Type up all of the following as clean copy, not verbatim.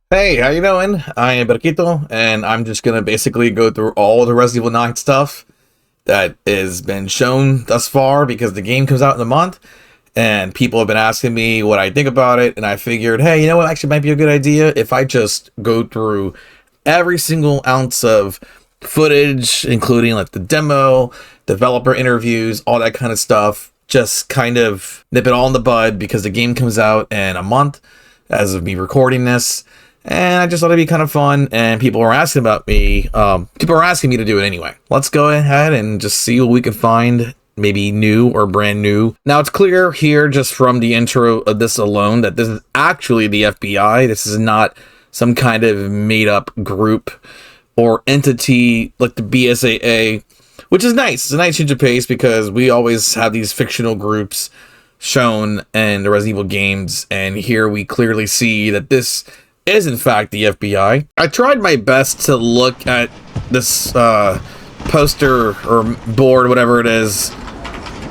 Hey, how you doing? I am Berquito, and I'm just gonna basically go through all the Resident Evil 9 stuff that has been shown thus far because the game comes out in a month, and people have been asking me what I think about it, and I figured, hey, you know what, actually might be a good idea if I just go through every single ounce of footage, including like the demo, developer interviews, all that kind of stuff, just kind of nip it all in the bud because the game comes out in a month as of me recording this. And I just thought it'd be kind of fun, and people were asking about me. People were asking me to do it anyway. Let's go ahead and just see what we can find, maybe new or brand new. Now, it's clear here just from the intro of this alone that this is actually the FBI. This is not some kind of made-up group or entity like the BSAA, which is nice. It's a nice change of pace because we always have these fictional groups shown in the Resident Evil games, and here we clearly see that this is in fact the FBI. I tried my best to look at this poster or board, whatever it is,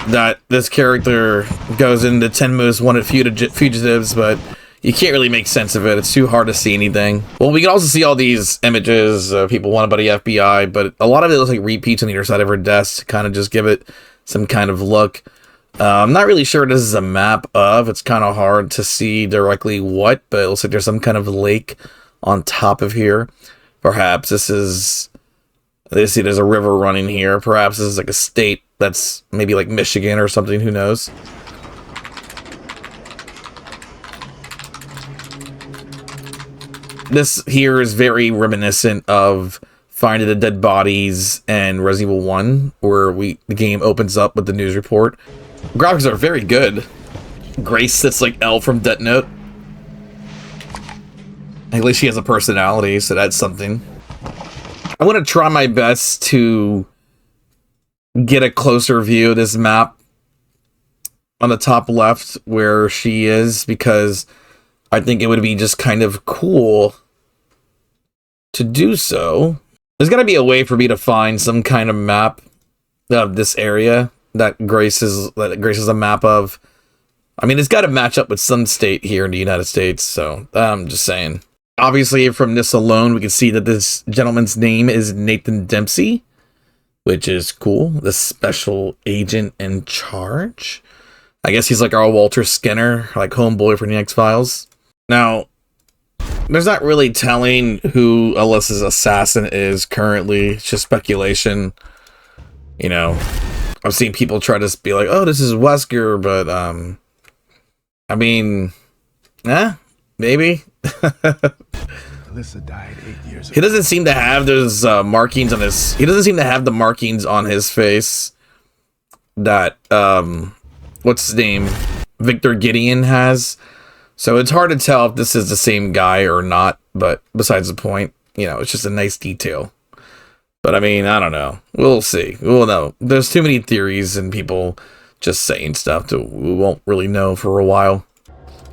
that this character goes into 10 most wanted fugitives, but you can't really make sense of it. It's too hard to see anything. Well, we can also see all these images of people wanted by the FBI, but a lot of it looks like repeats on either side of her desk to kind of just give it some kind of look. I'm not really sure this is a map of. It's kind of hard to see directly what, but it looks like there's some kind of lake on top of here. Perhaps this is... They see there's a river running here. Perhaps this is like a state that's maybe like Michigan or something. Who knows? This here is very reminiscent of Finding the Dead Bodies and Resident Evil 1, where the game opens up with the news report. Graphics are very good. Grace sits like Elle from Death Note. At least she has a personality, so that's something. I want to try my best to get a closer view of this map on the top left where she is, because I think it would be just kind of cool to do so. There's got to be a way for me to find some kind of map of this area that Grace is a map of. I mean, it's got to match up with some state here in the United States, so I'm just saying. Obviously, from this alone, we can see that this gentleman's name is Nathan Dempsey, which is cool. The special agent in charge. I guess he's like our Walter Skinner, like homeboy from the X-Files. Now, there's not really telling who Alyssa's assassin is currently. It's just speculation. You know, I've seen people try to be like, oh, this is Wesker, but, I mean, maybe. Alyssa died 8 years ago. He doesn't seem to have those markings on his... He doesn't seem to have the markings on his face that, what's his name? Victor Gideon has. So it's hard to tell if this is the same guy or not, but besides the point, you know, it's just a nice detail. But I mean, I don't know. We'll see. We'll know. There's too many theories and people just saying stuff that we won't really know for a while.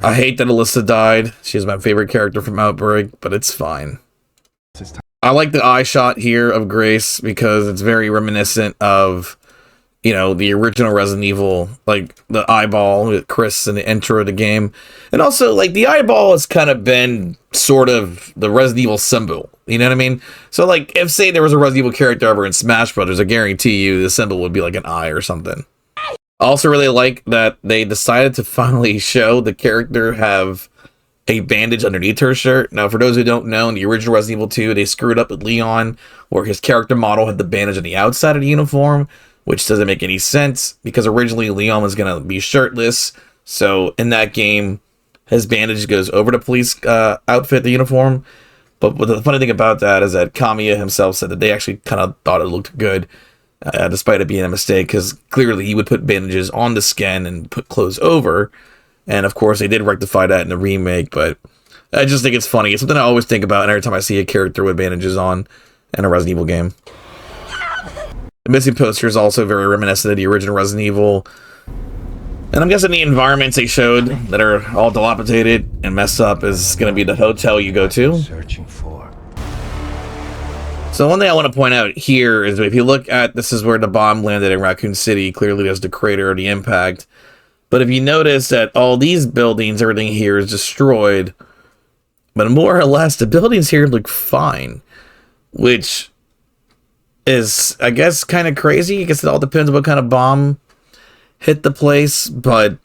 I hate that Alyssa died. She's my favorite character from Outbreak, but it's fine. I like the eye shot here of Grace because it's very reminiscent of, you know, the original Resident Evil, like the eyeball with Chris in the intro of the game. And also, like, the eyeball has kind of been sort of the Resident Evil symbol. You know what I mean? So, like, if, say, there was a Resident Evil character ever in Smash Brothers, I guarantee you the symbol would be like an eye or something. I also really like that they decided to finally show the character have a bandage underneath her shirt. Now, for those who don't know, in the original Resident Evil 2, they screwed up with Leon, where his character model had the bandage on the outside of the uniform, which doesn't make any sense, because originally Leon was going to be shirtless. So, in that game, his bandage goes over the police outfit, the uniform. But the funny thing about that is that Kamiya himself said that they actually kind of thought it looked good, despite it being a mistake, because clearly he would put bandages on the skin and put clothes over. And of course, they did rectify that in the remake, but I just think it's funny. It's something I always think about every time I see a character with bandages on in a Resident Evil game. The missing poster is also very reminiscent of the original Resident Evil. And I'm guessing the environments they showed that are all dilapidated and messed up is going to be the hotel you go to. Searching for. So one thing I want to point out here is if you look at, this is where the bomb landed in Raccoon City. Clearly there's the crater of the impact. But if you notice that all these buildings, everything here is destroyed, But more or less, the buildings here look fine, which is, I guess, kind of crazy. I guess it all depends on what kind of bomb hit the place, but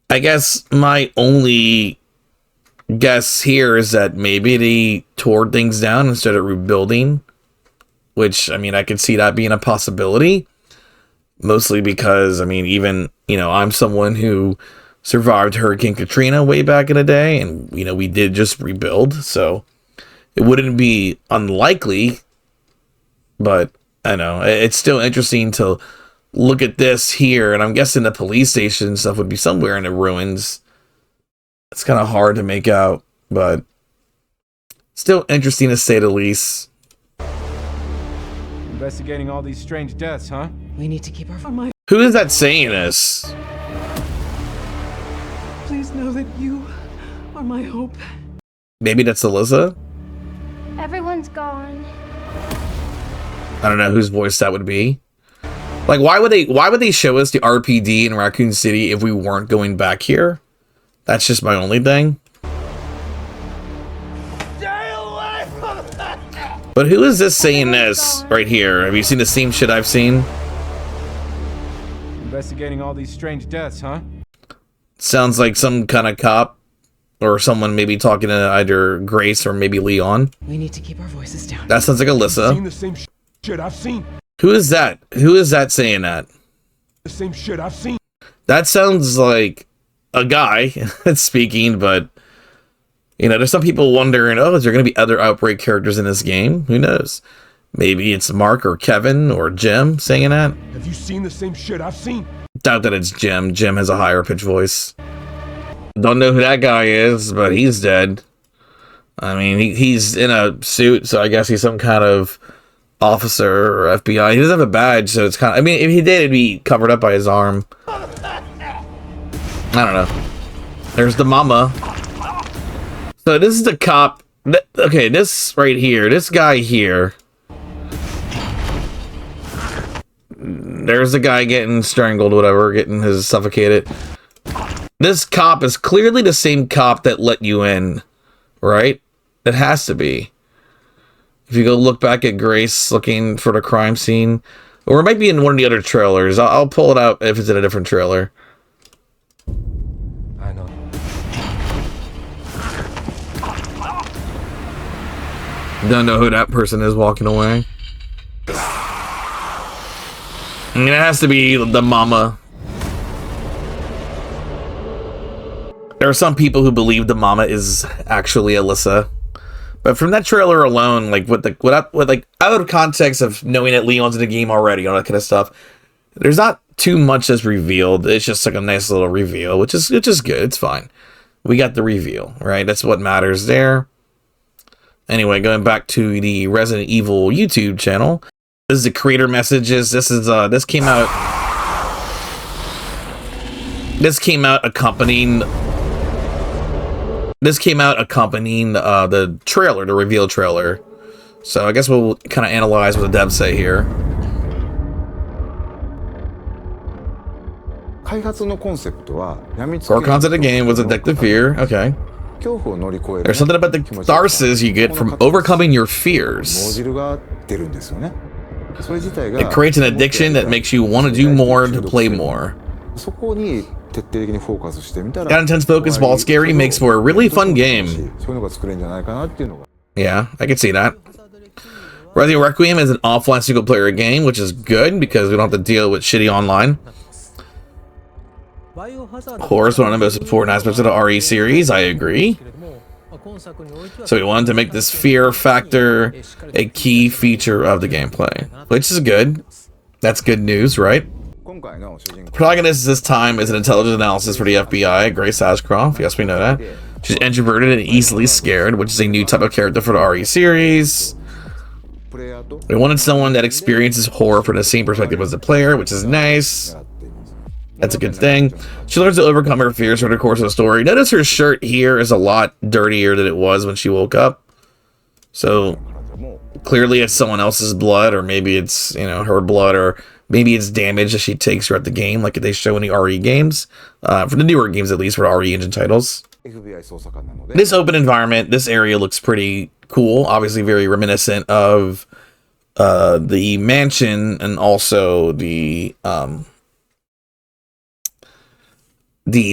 I guess my only guess here is that maybe they tore things down instead of rebuilding, which, I mean, I could see that being a possibility, mostly because, I mean, even, you know, I'm someone who survived Hurricane Katrina way back in the day, and, you know, we did just rebuild, so it wouldn't be unlikely, but I know it's still interesting to look at this here, and I'm guessing the police station and stuff would be somewhere in the ruins. It's kind of hard to make out, but still interesting to say the least. Investigating all these strange deaths, huh? We need to keep our mind. Who is that saying this? Please know that you are my hope. Maybe that's Alyssa? Everyone's gone. I don't know whose voice that would be. Like, why would they show us the RPD in Raccoon City if we weren't going back here? That's just my only thing. But who is this saying this right here? Have you seen the same shit I've seen? Investigating all these strange deaths, huh? Sounds like some kind of cop or someone maybe talking to either Grace or maybe Leon. We need to keep our voices down. That sounds like Alyssa. Seen the same shit I've seen. Who is that? Who is that saying that? The same shit I've seen. That sounds like a guy speaking, but you know, there's some people wondering, oh, is there going to be other Outbreak characters in this game? Who knows? Maybe it's Mark or Kevin or Jim saying that. Have you seen the same shit I've seen? Doubt that it's Jim. Jim has a higher pitch voice. Don't know who that guy is, but he's dead. I mean, he's in a suit, so I guess he's some kind of officer or FBI. He doesn't have a badge, so it's kind of... I mean, if he did, it'd be covered up by his arm. I don't know. There's the mama. So this is the cop. Okay, this right here. This guy here. There's the guy getting strangled, whatever, getting his suffocated. This cop is clearly the same cop that let you in, right? It has to be. If you go look back at Grace looking for the crime scene, or it might be in one of the other trailers. I'll pull it out if it's in a different trailer. I know. Don't know who that person is walking away. I mean, it has to be the mama. There are some people who believe the mama is actually Alyssa, but from that trailer alone, like with like out of context of knowing that Leon's in the game already, all that kind of stuff, there's not too much that's revealed. It's just like a nice little reveal, which is good. It's fine. We got the reveal, right? That's what matters there. Anyway, going back to the Resident Evil YouTube channel. This is the creator messages. This came out accompanying the trailer, the reveal trailer. So I guess we'll kind of analyze what the devs say here. Core concept of the game was addictive fear. Okay. There's something about the catharsis you get from overcoming your fears. It creates an addiction that makes you want to do more, to play more. That intense focus, while scary, makes for a really fun game. Yeah, I can see that. Requiem is an offline single-player game, which is good because we don't have to deal with shitty online. Horror is one of the most important aspects of the RE series, I agree. So we wanted to make this fear factor a key feature of the gameplay, which is good. That's good news, right? The protagonist this time is an intelligence analysis for the FBI, Grace Ashcroft. Yes, we know that. She's introverted and easily scared, which is a new type of character for the RE series. We wanted someone that experiences horror from the same perspective as the player, which is nice. That's a good thing. She learns to overcome her fears over the course of the story. Notice her shirt here is a lot dirtier than it was when she woke up. So clearly it's someone else's blood, or maybe it's, you know, her blood, or maybe it's damage that she takes throughout the game, like they show in the RE games. For the newer games, at least, for RE engine titles. This open environment, this area looks pretty cool. Obviously very reminiscent of the mansion and also the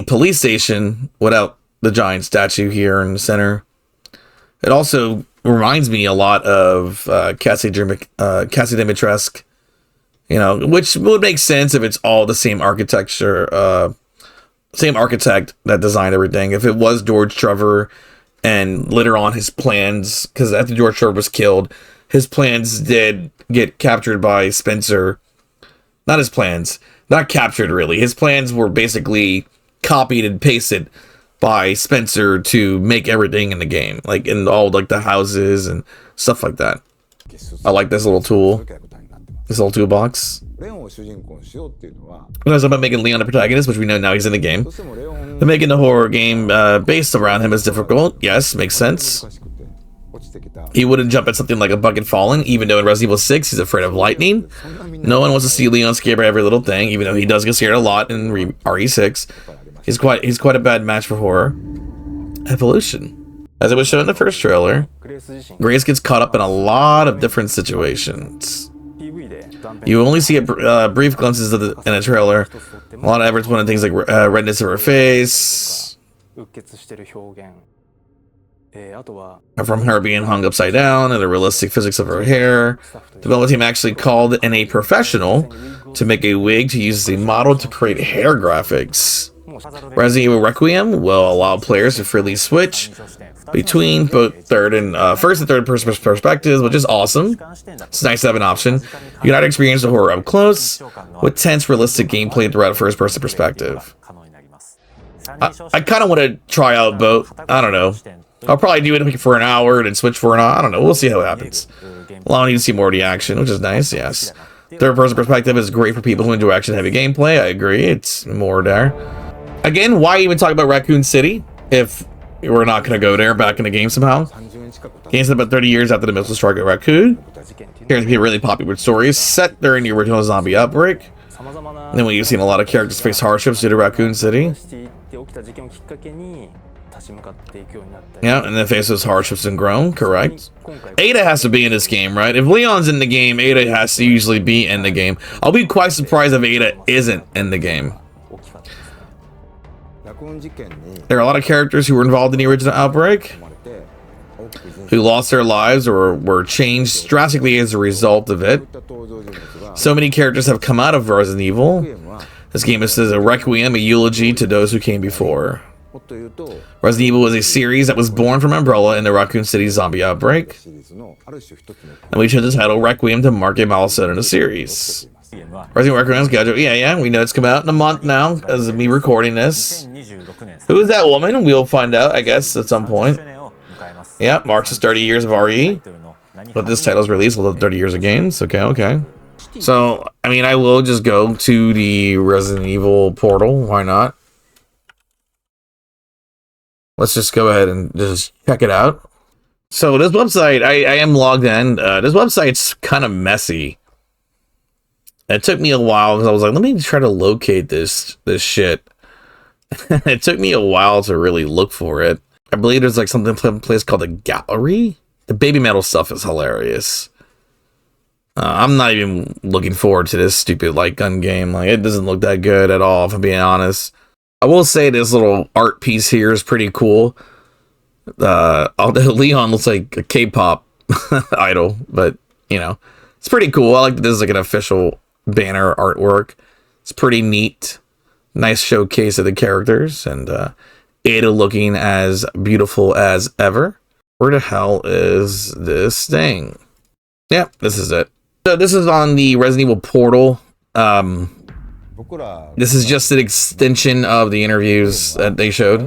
police station without the giant statue here in the center. It also reminds me a lot of Cassie Dimitrescu, you know, which would make sense if it's all the same architecture, same architect that designed everything. If it was George Trevor and later on his plans, because after George Trevor was killed, his plans did get captured by Spencer. Not his plans, not captured really. His plans were basically copied and pasted by Spencer to make everything in the game, like in all like the houses and stuff like that. I like this little tool, this little toolbox. When I was about making Leon the protagonist, which we know now he's in the game, but making the horror game based around him is difficult. Yes, makes sense. He wouldn't jump at something like a bucket falling, even though in Resident Evil 6 he's afraid of lightning. No one wants to see Leon scared by every little thing, even though he does get scared a lot in RE6. He's quite a bad match for horror. Evolution. As it was shown in the first trailer, Grace gets caught up in a lot of different situations. You only see brief glimpses of in a trailer. A lot of efforts put on things like redness of her face, from her being hung upside down, and the realistic physics of her hair. The development team actually called in a professional to make a wig to use as a model to create hair graphics. Resident Evil Requiem will allow players to freely switch between both first and third person perspectives, which is awesome. It's nice to have an option. You can either experience the horror up close with tense, realistic gameplay throughout a first person perspective. I kind of want to try out both. I don't know. I'll probably do it for an hour and then switch for an hour. I don't know. We'll see how it happens. Allowing you to see more of the action, which is nice. Yes. Third person perspective is great for people who enjoy action heavy gameplay. I agree. It's more there. Again, why even talk about Raccoon City if we're not going to go there back in the game somehow? Game's about 30 years after the missile strike at Raccoon. Here's a really popular story set during the original zombie outbreak. And then when you've seen a lot of characters face hardships due to Raccoon City. Yeah, and then face those hardships and grown, correct? Ada has to be in this game, right? If Leon's in the game, Ada has to usually be in the game. I'll be quite surprised if Ada isn't in the game. There are a lot of characters who were involved in the original outbreak who lost their lives or were changed drastically as a result of it. So many characters have come out of Resident Evil. This game is a requiem, a eulogy to those who came before. Resident Evil was a series that was born from Umbrella in the Raccoon City zombie outbreak. And we chose the title Requiem to mark a milestone in the series. Resident Evil Requiem schedule. Yeah, we know it's come out in a month now as of me recording this. Who is that woman? We'll find out, I guess, at some point. Yeah, marks the 30 years of RE. But this title's released with 30 years of games. Okay. So, I mean, I will just go to the Resident Evil portal. Why not? Let's just go ahead and just check it out. So this website, I am logged in. This website's kind of messy. It took me a while because I was like, let me try to locate this shit. It took me a while to really look for it. I believe there's like something place called a gallery. The baby metal stuff is hilarious. I'm not even looking forward to this stupid light gun game. Like, it doesn't look that good at all, if I'm being honest. I will say this little art piece here is pretty cool. Although Leon looks like a K-pop idol, but you know, it's pretty cool. I like that this is like an official banner artwork. It's pretty neat. Nice showcase of the characters, and Ada looking as beautiful as ever. Where the hell is this thing? Yeah, this is it. So this is on the Resident Evil portal. This is just an extension of the interviews that they showed.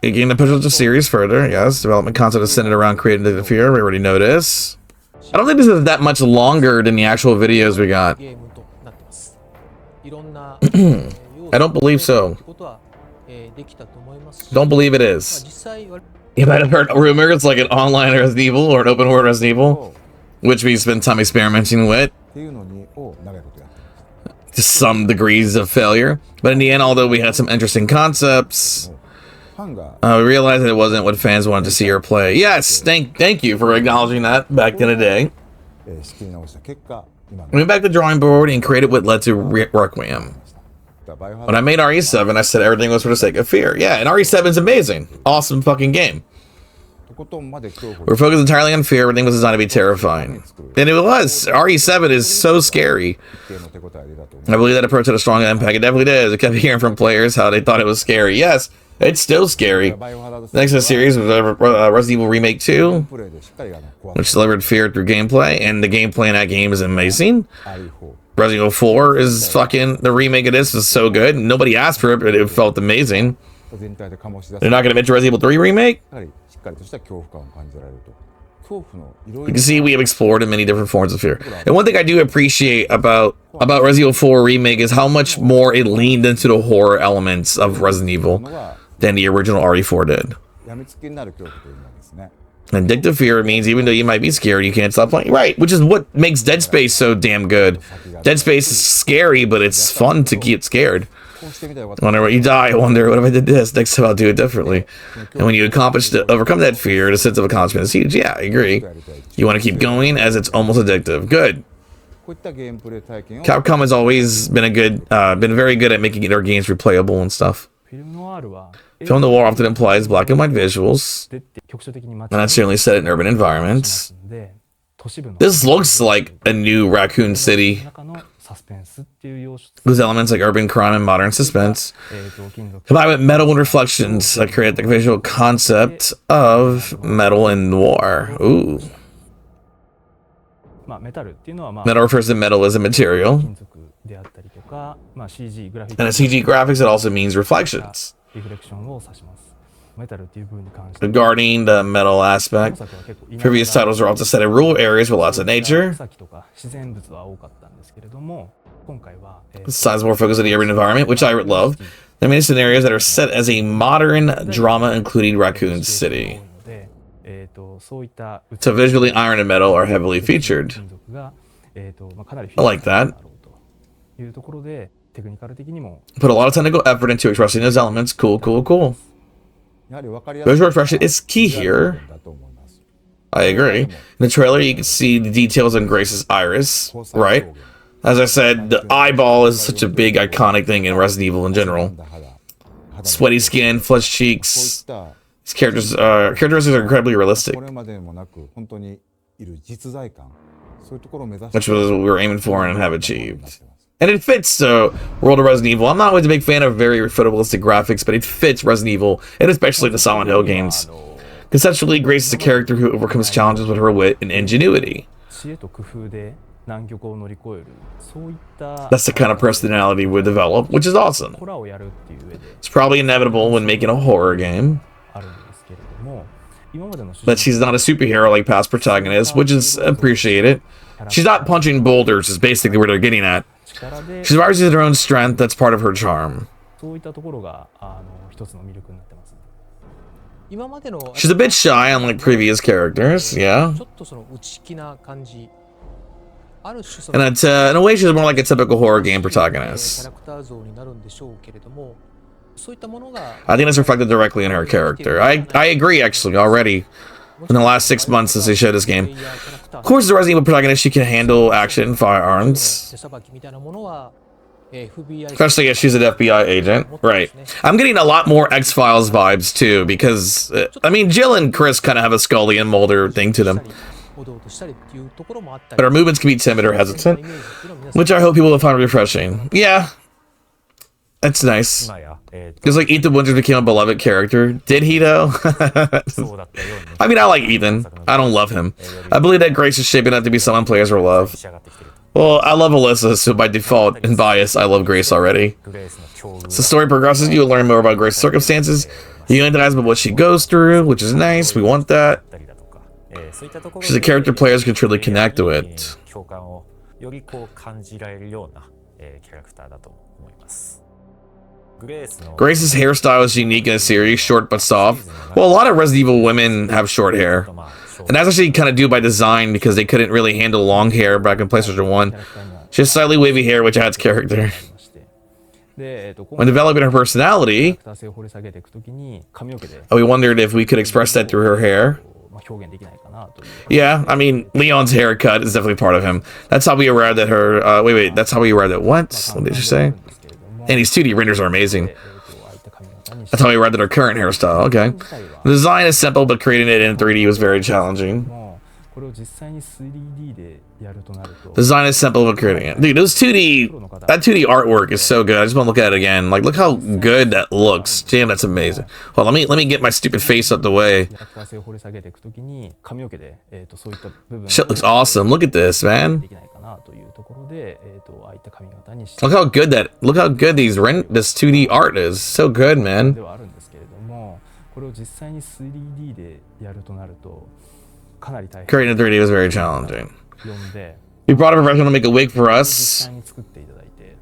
Again, the push of the series further, yes. Development concept is centered around creating the fear. We already know this. I don't think this is that much longer than the actual videos we got. I don't believe so. Don't believe it is. You might have heard a rumor it's like an online Resident Evil or an open world Resident Evil, which we spend time experimenting with. to some degrees of failure. But in the end, although we had some interesting concepts, we realized that it wasn't what fans wanted to see or play. Yes, thank you for acknowledging that back in the day. We went back to the drawing board and created what led to Requiem. When I made RE7, I said everything was for the sake of fear. Yeah, and RE7 is amazing. Awesome fucking game. We're focused entirely on fear. Everything was designed to be terrifying. And it was. RE7 is so scary. I believe that approach had a strong impact. It definitely did. I kept hearing from players how they thought it was scary. Yes, it's still scary. Next in the series was Resident Evil Remake 2, which delivered fear through gameplay. And the gameplay in that game is amazing. Resident Evil 4 is fucking... The remake of this is so good. Nobody asked for it, but it felt amazing. They're not going to mention Resident Evil 3 Remake? You can see we have explored in many different forms of fear. And one thing I do appreciate about Resident Evil 4 Remake is how much more it leaned into the horror elements of Resident Evil than the original RE4 did. Addictive fear means even though you might be scared, you can't stop playing. Right, which is what makes Dead Space so damn good. Dead Space is scary, but it's fun to get scared. Whenever you die, I wonder, what if I did this? Next time I'll do it differently. And when you overcome that fear, the sense of accomplishment is huge. Yeah, I agree. You want to keep going as it's almost addictive. Good. Capcom has always been been very good at making their games replayable and stuff. Film noir often implies black and white visuals, and that's certainly set in urban environments. This looks like a new Raccoon City, whose elements like urban crime and modern suspense, combined with metal and reflections, create the visual concept of metal and noir. Ooh. Metal refers to metal as a material, and in CG graphics it also means reflections. Regarding the metal aspect, previous titles are often set in rural areas with lots of nature. This time's more focused on the urban environment, which I love. There are many scenarios that are set as a modern drama, including Raccoon City. So visually, iron and metal are heavily featured. I like that. Put a lot of technical effort into expressing those elements. Cool, cool, cool. Visual expression is key here. I agree. In the trailer, you can see the details on Grace's iris, right? As I said, the eyeball is such a big, iconic thing in Resident Evil in general. Sweaty skin, flushed cheeks. These characters are incredibly realistic, which was what we were aiming for and have achieved. And it fits the world of Resident Evil. I'm not always a big fan of very photorealistic graphics, but it fits Resident Evil, and especially the Silent Hill games. Conceptually, Grace is a character who overcomes challenges with her wit and ingenuity. That's the kind of personality we develop, which is awesome. It's probably inevitable when making a horror game. But she's not a superhero like past protagonists, which is appreciated. She's not punching boulders, is basically where they're getting at. She rises to her own strength, that's part of her charm. She's a bit shy, unlike previous characters, yeah. And in a way, she's more like a typical horror game protagonist. I think that's reflected directly in her character. I agree, actually, already. In the last 6 months since they showed this game. Of course, as a Resident Evil protagonist, she can handle action, firearms. Especially if she's an FBI agent. Right. I'm getting a lot more X-Files vibes, too, because, I mean, Jill and Chris kind of have a Scully and Mulder thing to them. But her movements can be timid or hesitant, which I hope people will find refreshing. Yeah. That's nice. Because, like, Ethan Winters became a beloved character. Did he, though? I mean, I like Ethan. I don't love him. I believe that Grace is shaping up to be someone players will love. Well, I love Alyssa, so by default and bias, I love Grace already. As the story progresses, you will learn more about Grace's circumstances. You empathize with what she goes through, which is nice. We want that. She's a character players can truly connect to it. Grace's hairstyle is unique in the series, short but soft. Well, a lot of Resident Evil women have short hair. And that's actually kind of due by design because they couldn't really handle long hair back in PlayStation 1. She has slightly wavy hair, which adds character. で、When developing her personality, ター性を掘り下げていくときに髪の毛で we wondered if we could express that through her hair. 表現できないかなという。 Yeah, I mean, Leon's haircut is definitely part of him. That's how we arrived at her. Wait, that's how we arrived at what? What did you say? And these 2D renders are amazing. That's how we arrived at her current hairstyle. Okay. The design is simple, but creating it in 3D was very challenging. これを実際に 3D でやるとなると Design is simple, but creating it. Dude, those 2D, that 2D artwork is so good. I just want to look at it again. Like, look how good that looks. Damn, that's amazing. Well, let me get my stupid face out the way. キャラクター性を掘り下げていくときに髪の毛でそういった部分 Shit looks awesome. Look at this, man. できないかなというところでああいった髪型にして Look how good this 2D art is. So good, man. ではあるんですけれども、これを実際に 3D でやるとなるとかなり大変 Creating in 3D was very challenging. 読んで We brought a professional to make a wig for 実 us. 際に作っていただいて、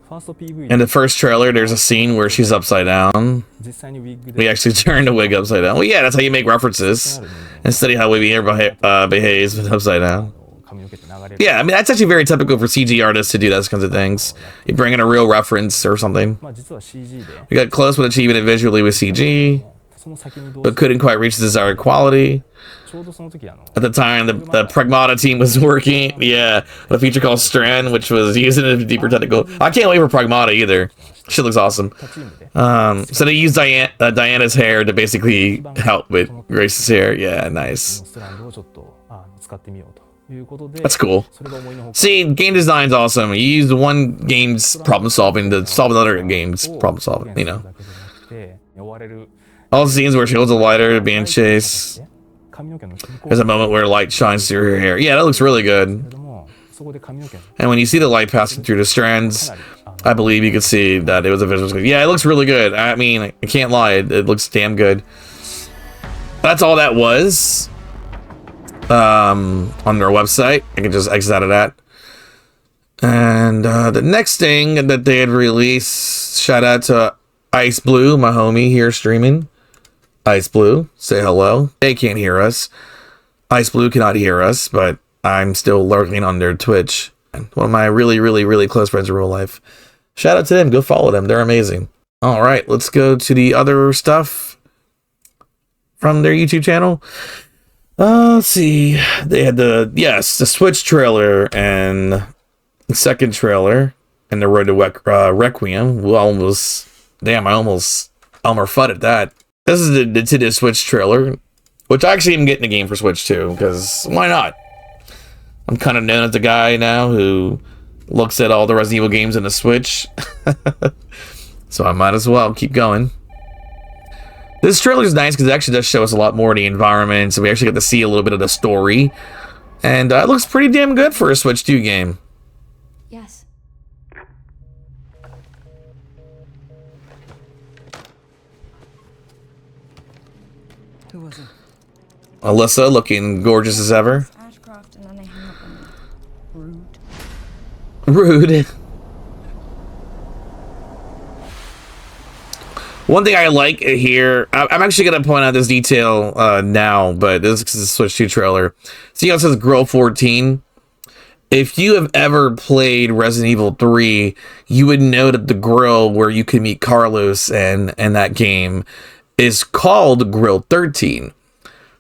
ファースト PV In the first trailer, there's a scene where she's upside down. 実際にウィッグ We で actually turned the wig upside down. Well, yeah, that's how you make references. And study how wavy hair behaves with upside down. 髪の毛って流れる。 Yeah, I mean, that's actually very typical for CG artists to do those kinds of things. You bring in a real reference or something. まあ実は CG で We got close with achieving it visually with CG, その先にどう but couldn't quite reach the desired quality. ちょうどその時 At the time, the Pragmata team was working, yeah, on a feature called Strand, which was using a deeper technical. I can't wait for Pragmata either. Shit looks awesome. 他チームで So they used Diana's hair to basically help with Grace's hair. Yeah, nice. スランドをちょっと使ってみようということで That's cool. それが思いのほか See, game design's awesome. You use one game's problem solving to solve another game's problem solving, you know. だけじゃなくて追われる All the scenes where she holds a lighter being chased. 髪の毛の均衡 There's a moment where light shines through her hair. Yeah, that looks really good. けどもそこで髪の毛の And when you see the light passing through the strands, I believe you could see that it was a visual. Yeah, it looks really good. I mean, I can't lie. It looks damn good. That's all that was. On their website. I can just exit out of that. And the next thing that they had released, shout out to Ice Blue, my homie here streaming. Ice Blue, say hello. They can't hear us. Ice Blue cannot hear us, but I'm still lurking on their Twitch. One of my really, really, really close friends in real life. Shout out to them. Go follow them. They're amazing. All right, let's go to the other stuff from their YouTube channel. Let's see. They had the Switch trailer and the second trailer and the Road to Requiem. I almost fudded that. This is the Switch trailer, which I actually am getting the game for Switch too, because why not? I'm kind of known as the guy now who looks at all the Resident Evil games on the Switch. So I might as well keep going. This trailer is nice because it actually does show us a lot more of the environment, so we actually get to see a little bit of the story. And it looks pretty damn good for a Switch 2 game. Yes. Who was it? Alyssa looking gorgeous as ever. Ashcroft, and then they hung up on me. Rude. Rude. One thing I like here, I'm actually going to point out this detail now, but this is a Switch 2 trailer. See how it says Girl 14? If you have ever played Resident Evil 3, you would know that the grill where you can meet Carlos and that game is called Grill 13.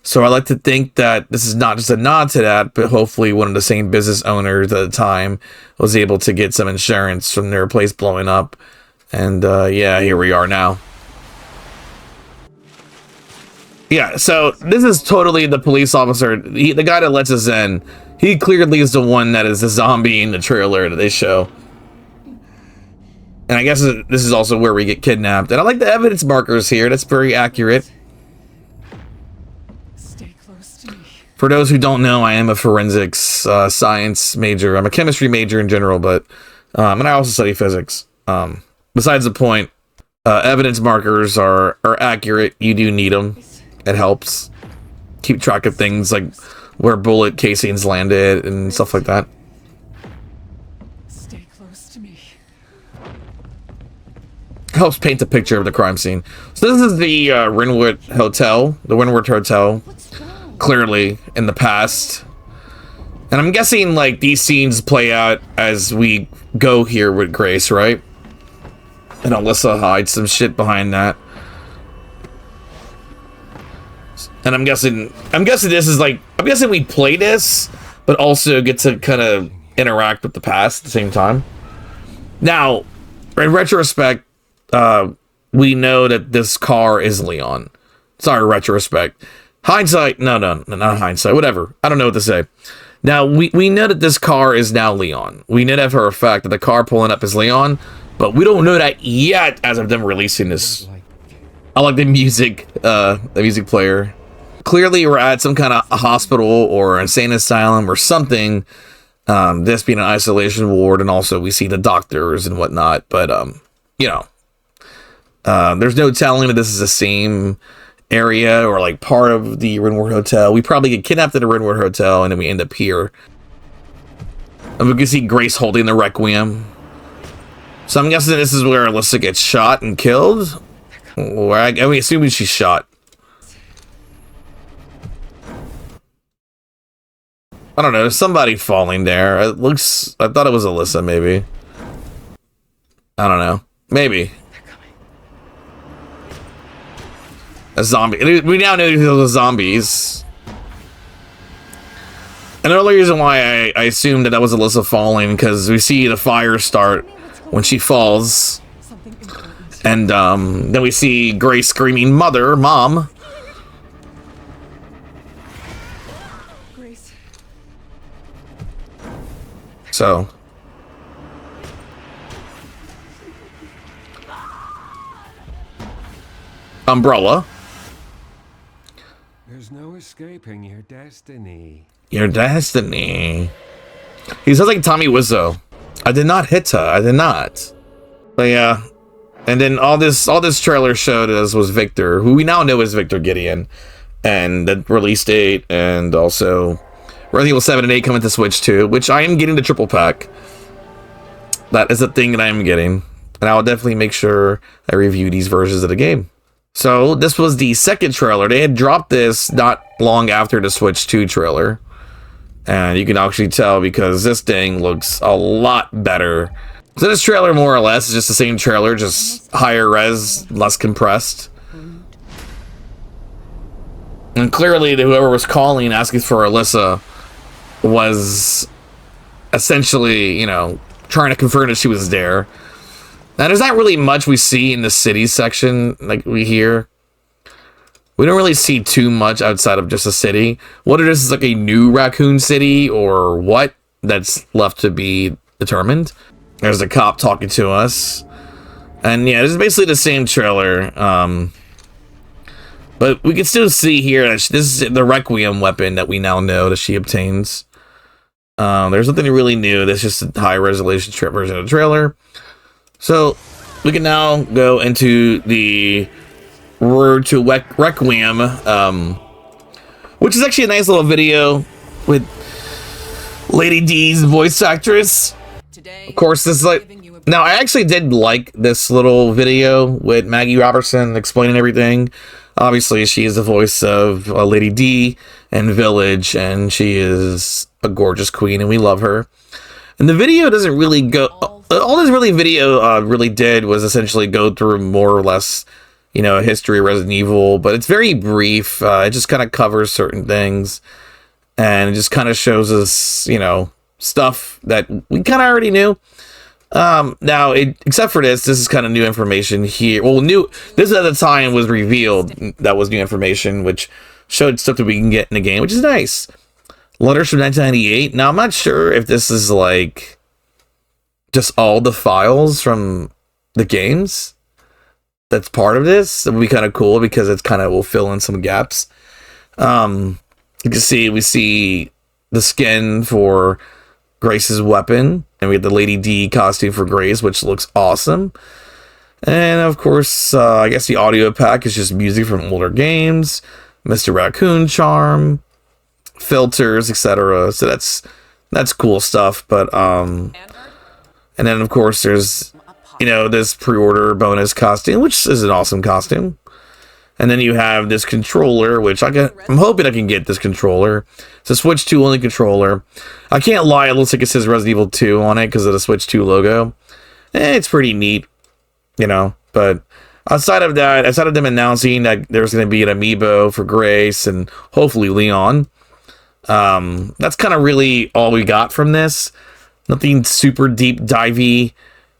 So I like to think that this is not just a nod to that, but hopefully one of the same business owners at the time was able to get some insurance from their place blowing up. And yeah, here we are now. Yeah, so this is totally the police officer, the guy that lets us in. He clearly is the one that is the zombie in the trailer that they show. And I guess this is also where we get kidnapped. And I like the evidence markers here. That's very accurate. Stay close to me. For those who don't know, I am a forensics science major. I'm a chemistry major in general, but and I also study physics. Besides the point, evidence markers are accurate. You do need them. It helps keep track of things like where bullet casings landed and stuff like that. Stay close to me. Helps paint a picture of the crime scene. So this is the the Wynwood Hotel, clearly in the past. And I'm guessing, like, these scenes play out as we go here with Grace, right? And Alyssa hides some shit behind that. And I'm guessing this is like, I'm guessing we play this, but also get to kind of interact with the past at the same time. Now, in retrospect, we know that this car is Leon. Sorry, retrospect. Hindsight, no, not hindsight, whatever. I don't know what to say. Now, we know that this car is now Leon. We know that for a fact that the car pulling up is Leon, but we don't know that yet as of them releasing this. I like the music player. Clearly, we're at some kind of hospital or insane asylum or something. This being an isolation ward, and also we see the doctors and whatnot. But, you know, there's no telling that this is the same area or like part of the Rinward Hotel. We probably get kidnapped at the Rinward Hotel, and then we end up here. And we can see Grace holding the Requiem. So I'm guessing this is where Alyssa gets shot and killed. Or I mean, assuming she's shot. I don't know, there's somebody falling there. It looks, I thought it was Alyssa, maybe. I don't know. Maybe. A zombie. We now know those are zombies. And the only reason why I assumed that was Alyssa falling, because we see the fire start when she falls. And then we see Grace screaming, "Mother, Mom." So. Umbrella. There's no escaping your destiny. Your destiny. He sounds like Tommy Wiseau. I did not hit her. I did not. But yeah. And then all this trailer showed us was Victor, who we now know is Victor Gideon. And the release date, and also Resident Evil 7 and 8 coming to Switch 2, which I am getting the triple pack. That is a thing that I am getting. And I will definitely make sure I review these versions of the game. So, this was the second trailer. They had dropped this not long after the Switch 2 trailer. And you can actually tell because this thing looks a lot better. So this trailer, more or less, is just the same trailer, just higher res, less compressed. And clearly, whoever was calling, asking for Alyssa, was essentially, you know, trying to confirm that she was there. Now, there's not really much we see in the city section, like we hear. We don't really see too much outside of just a city. Whether this is like a new Raccoon City or what, that's left to be determined. There's a cop talking to us. And yeah, this is basically the same trailer. But we can still see here that this is the Requiem weapon that we now know that she obtains. There's nothing really new. That's just a high resolution version of the trailer. So we can now go into the Road to Requiem, which is actually a nice little video with Lady D's voice actress. Of course, this is like... Now, I actually did like this little video with Maggie Robertson explaining everything. Obviously, she is the voice of Lady D and Village, and she is a gorgeous queen, and we love her. And the video doesn't really go... all this video really did was essentially go through more or less, you know, a history of Resident Evil, but it's very brief. It just kind of covers certain things, and it just kind of shows us, you know, stuff that we kind of already knew. Now, except for this is kind of new information here. Well, this at the time was revealed. That was new information, which showed stuff that we can get in the game, which is nice. Letters from 1998. Now, I'm not sure if this is like just all the files from the games that's part of this. It would be kind of cool because it's kind of will fill in some gaps. You can see, we see the skin for Grace's weapon, and we get the Lady D costume for Grace, which looks awesome. And of course, I guess the audio pack is just music from older games, Mr. Raccoon charm, filters, etc. So that's cool stuff. But and then of course there's, you know, this pre-order bonus costume, which is an awesome costume. And then you have this controller, which I'm hoping I can get this controller. It's a Switch 2 only controller. I can't lie, it looks like it says Resident Evil 2 on it because of the Switch 2 logo. It's pretty neat, you know. But outside of that, outside of them announcing that there's going to be an amiibo for Grace and hopefully Leon, that's kind of really all we got from this. Nothing super deep divey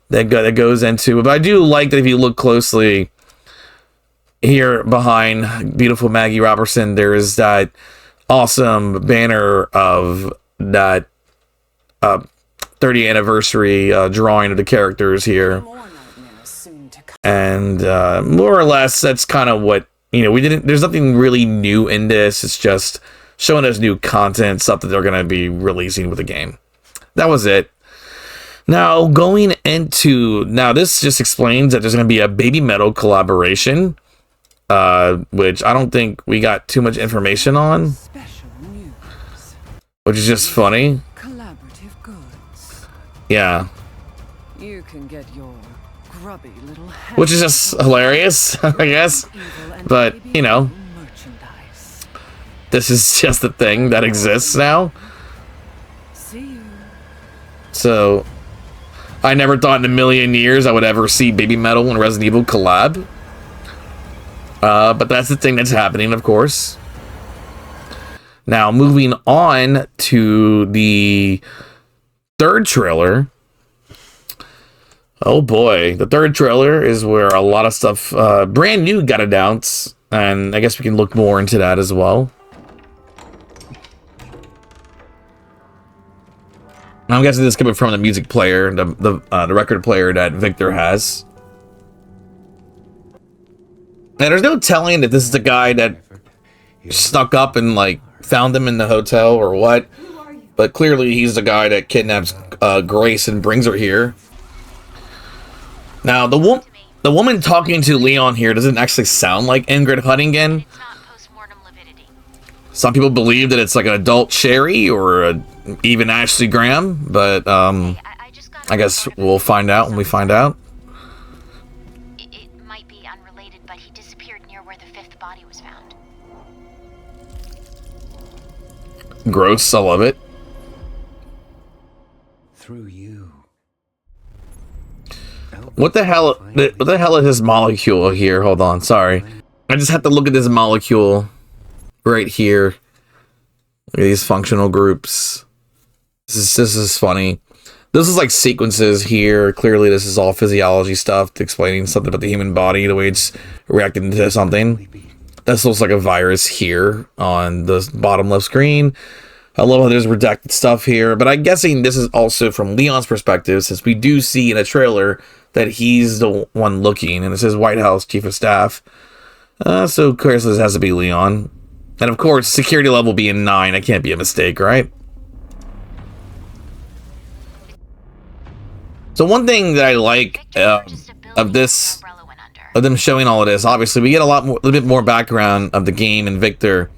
that goes into it. But I do like that if you look closely, here behind beautiful Maggie Robertson, there is that awesome banner of that 30th anniversary drawing of the characters here. And more or less, that's kind of what, you know, there's nothing really new in this. It's just showing us new content, stuff that they're going to be releasing with the game. That was it. Now, this just explains that there's going to be a Baby Metal collaboration. Which I don't think we got too much information on. Special news. Which is just funny. Collaborative goods. Yeah. You can get your grubby little hands Which is just hilarious, I guess. But, you know, merchandise. this is just a thing that exists now. See you. So, I never thought in a million years I would ever see Baby Metal and Resident Evil collab. But that's the thing that's happening, of course. Now, moving on to the third trailer. Oh boy, the third trailer is where a lot of stuff brand new got announced, and I guess we can look more into that as well. I'm guessing this is coming from the music player, the record player that Victor has. And there's no telling if this is the guy that snuck up and, like, found them in the hotel or what. But clearly he's the guy that kidnaps Grace and brings her here. Now, the woman talking to Leon here doesn't actually sound like Ingrid Huntington. Some people believe that it's like an adult Sherry or even Ashley Graham. But I guess we'll find out when we find out. Gross, I love it. Through you. What the hell is this molecule here? Hold on, sorry. I just have to look at this molecule right here. Look at these functional groups. This is funny. This is like sequences here. Clearly this is all physiology stuff explaining something about the human body, the way it's reacting to something. This looks like a virus here on the bottom left screen. I love how there's redacted stuff here, but I'm guessing this is also from Leon's perspective, since we do see in a trailer that he's the one looking, and it says White House Chief of Staff. So of course this has to be Leon. And of course, security level being 9, that can't be a mistake, right? So one thing that I like of them showing all of this, obviously we get a little bit more background of the game and Victor,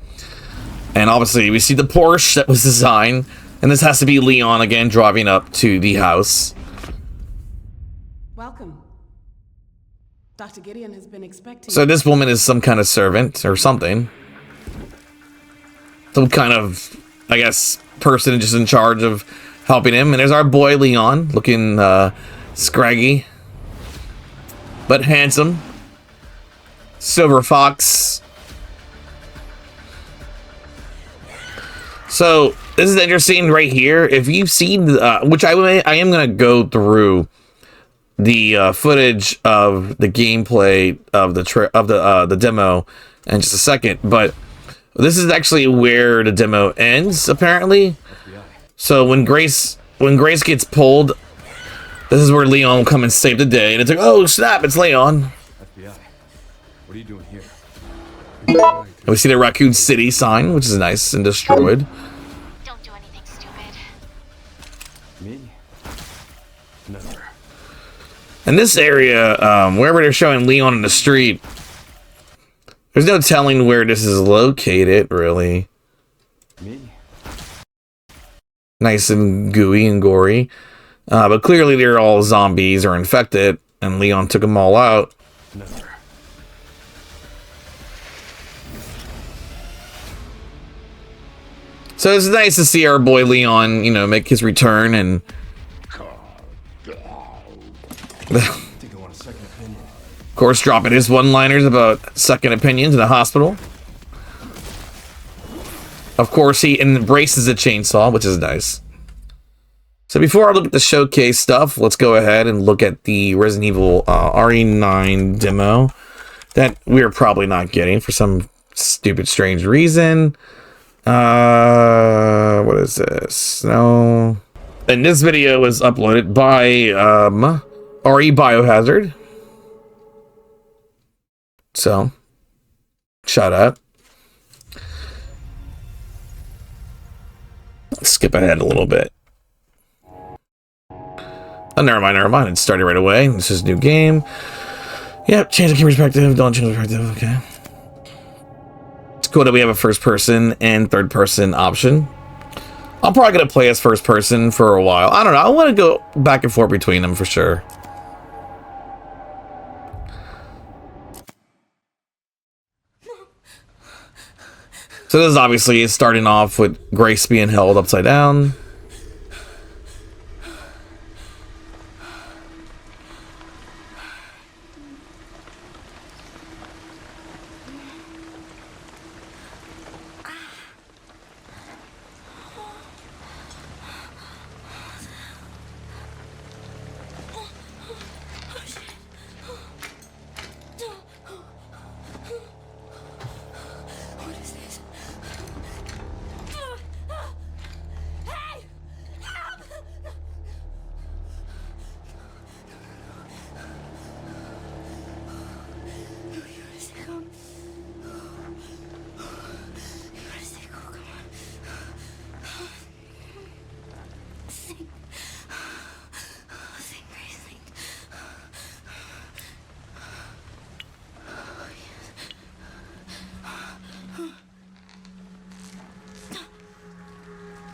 and obviously we see the Porsche that was designed, and this has to be Leon again driving up to the house. Welcome. Dr. Gideon has been expecting. So this woman is some kind of servant or something, some kind of, I guess, person just in charge of helping him. And there's our boy Leon, looking scraggy but handsome. Silver Fox. So this is interesting right here. If you've seen, which I am gonna go through the footage of the gameplay of the demo in just a second, but this is actually where the demo ends apparently. So when Grace gets pulled, this is where Leon will come and save the day, and it's like, oh snap, it's Leon. FBI, what are you doing here? And we see the Raccoon City sign, which is nice and destroyed. Don't do anything stupid. Me? Never. In this area, wherever they're showing Leon in the street, there's no telling where this is located, really. Me? Nice and gooey and gory. But clearly they're all zombies or infected, and Leon took them all out. Never. So it's nice to see our boy Leon, you know, make his return and. Of course, dropping his one-liners about second opinions in the hospital. Of course, he embraces a chainsaw, which is nice. So before I look at the showcase stuff, let's go ahead and look at the Resident Evil RE9 demo that we're probably not getting for some stupid, strange reason. What is this? No. And this video was uploaded by RE Biohazard. So, shut up. Let's skip ahead a little bit. Oh, never mind. It started right away. This is a new game. Yep, change the camera perspective. Don't change the perspective. Okay. It's cool that we have a first person and third person option. I'm probably going to play as first person for a while. I don't know. I want to go back and forth between them for sure. So this is obviously starting off with Grace being held upside down.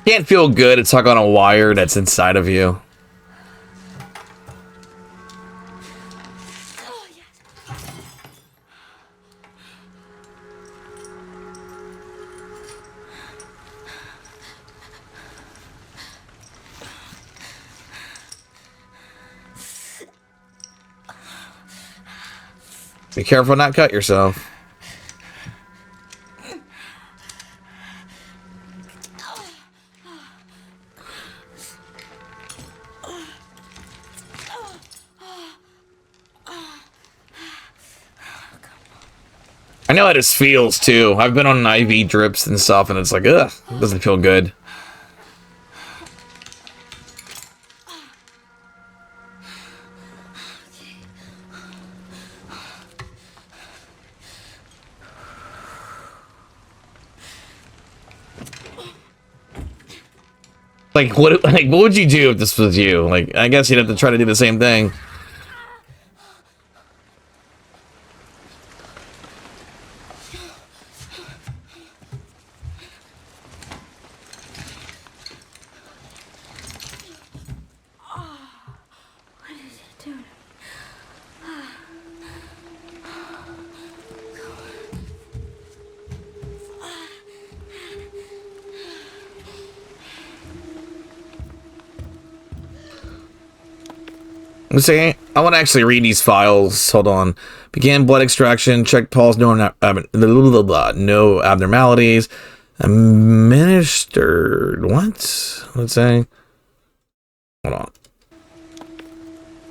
Can't feel good. It's like on a wire that's inside of you. Be careful not cut yourself. I know how this feels too. I've been on IV drips and stuff, and it's like, ugh, it doesn't feel good. Like what would you do if this was you? Like, I guess you'd have to try to do the same thing. Let's see. I want to actually read these files. Hold on. Began blood extraction. Checked pulse. No abnormalities. Administered. What? Let's say. Hold on.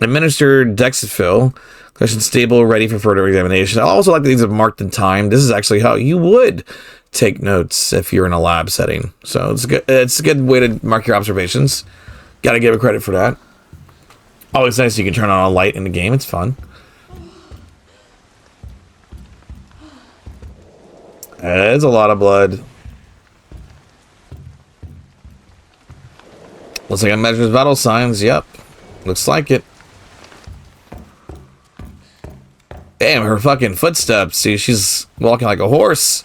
Administered Dexafil. Question stable. Ready for further examination. I also like that these have marked in time. This is actually how you would take notes if you're in a lab setting. So it's good. It's a good way to mark your observations. Got to give it credit for that. Always nice you can turn on a light in the game. It's fun. There's a lot of blood. Looks like it measures vital signs. Yep. Looks like it. Damn, her fucking footsteps. See, she's walking like a horse.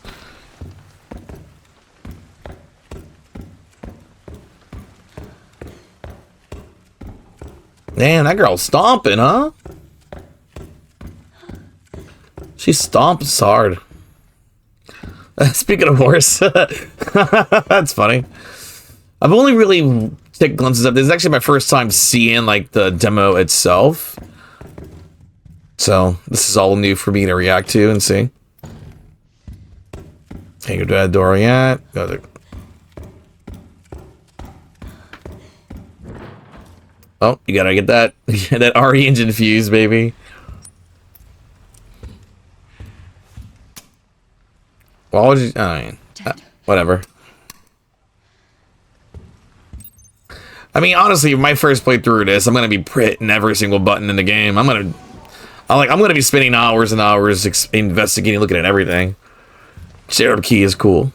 Man, that girl's stomping, huh? She stomps hard. Speaking of horse, that's funny. I've only really taken glimpses of this. Is actually my first time seeing like the demo itself. So this is all new for me to react to and see. Can't go to that door yet. Go there. Oh, you gotta get that that RE engine fuse, baby. Why would you? I mean, whatever. I mean, honestly, my first playthrough of this, I'm gonna be hitting every single button in the game. I'm gonna be spending hours and hours investigating, looking at everything. Cherub key is cool.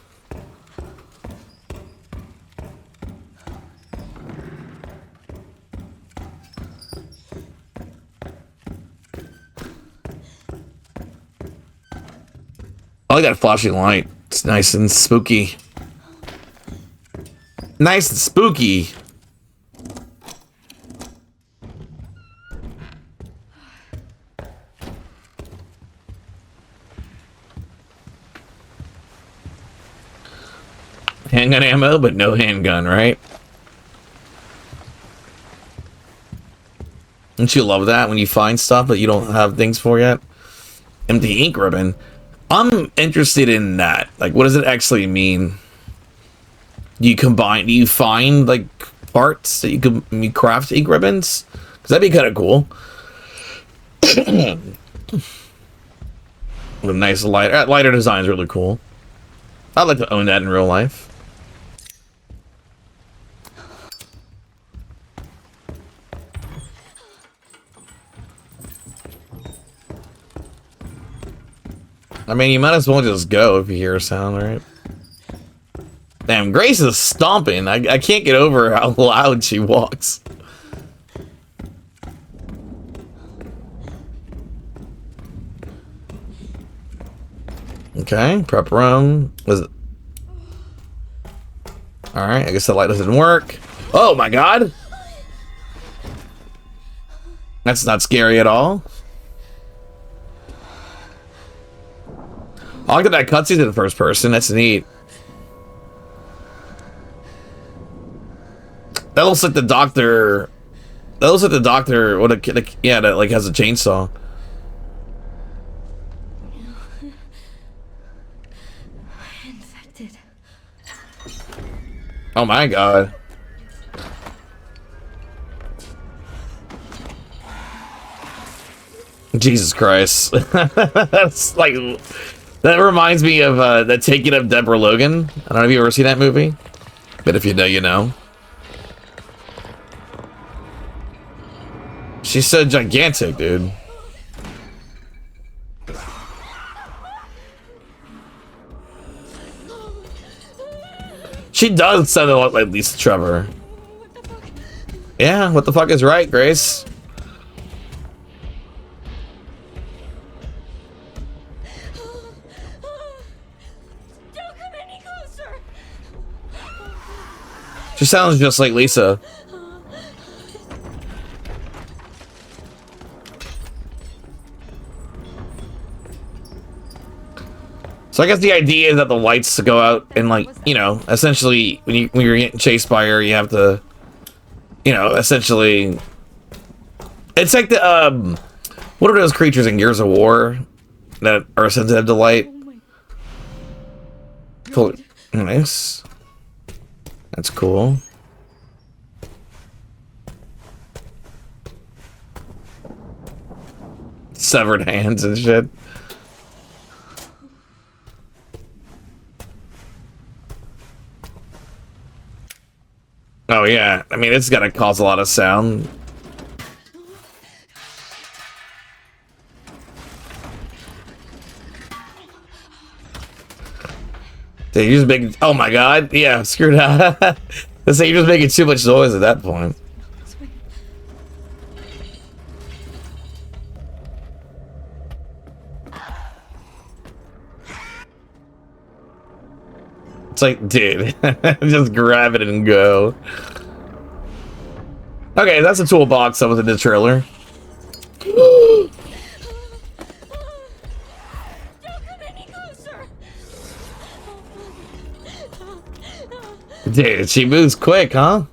I like that flashing light. It's nice and spooky. Nice and spooky. Handgun ammo, but no handgun, right? Don't you love that when you find stuff that you don't have things for yet? Empty ink ribbon. I'm interested in that. Like, what does it actually mean? Do you find like parts that you craft ink ribbons? Because that'd be kind of cool. With a nice lighter design is really cool. I'd like to own that in real life. I mean, you might as well just go if you hear a sound, right? Damn, Grace is stomping. I can't get over how loud she walks. Okay, prep room. Was it? Alright, I guess the light doesn't work. Oh my god! That's not scary at all. I like that cutscene in the first person. That's neat. That looks like the doctor. That looks like the doctor. Yeah, that like has a chainsaw. Infected. Oh my god. Jesus Christ. That's like. That reminds me of the Taking of Deborah Logan. I don't know if you've ever seen that movie. But if you know, you know. She's so gigantic, dude. She does sound a lot like Lisa Trevor. Yeah, what the fuck is right, Grace? She sounds just like Lisa. So I guess the idea is that the lights go out and, like, you know, essentially when you're getting chased by her, you have to, you know, essentially. It's like the what are those creatures in Gears of War that are sensitive to light? Cool. Nice. That's cool. Severed hands and shit. Oh yeah, I mean it's gonna cause a lot of sound. Dude, you're just making. Oh my god, yeah, screw that. Let's say you're just making too much noise at that point. It's like, dude, just grab it and go. Okay, that's a toolbox that was in the trailer. Dude, she moves quick, huh?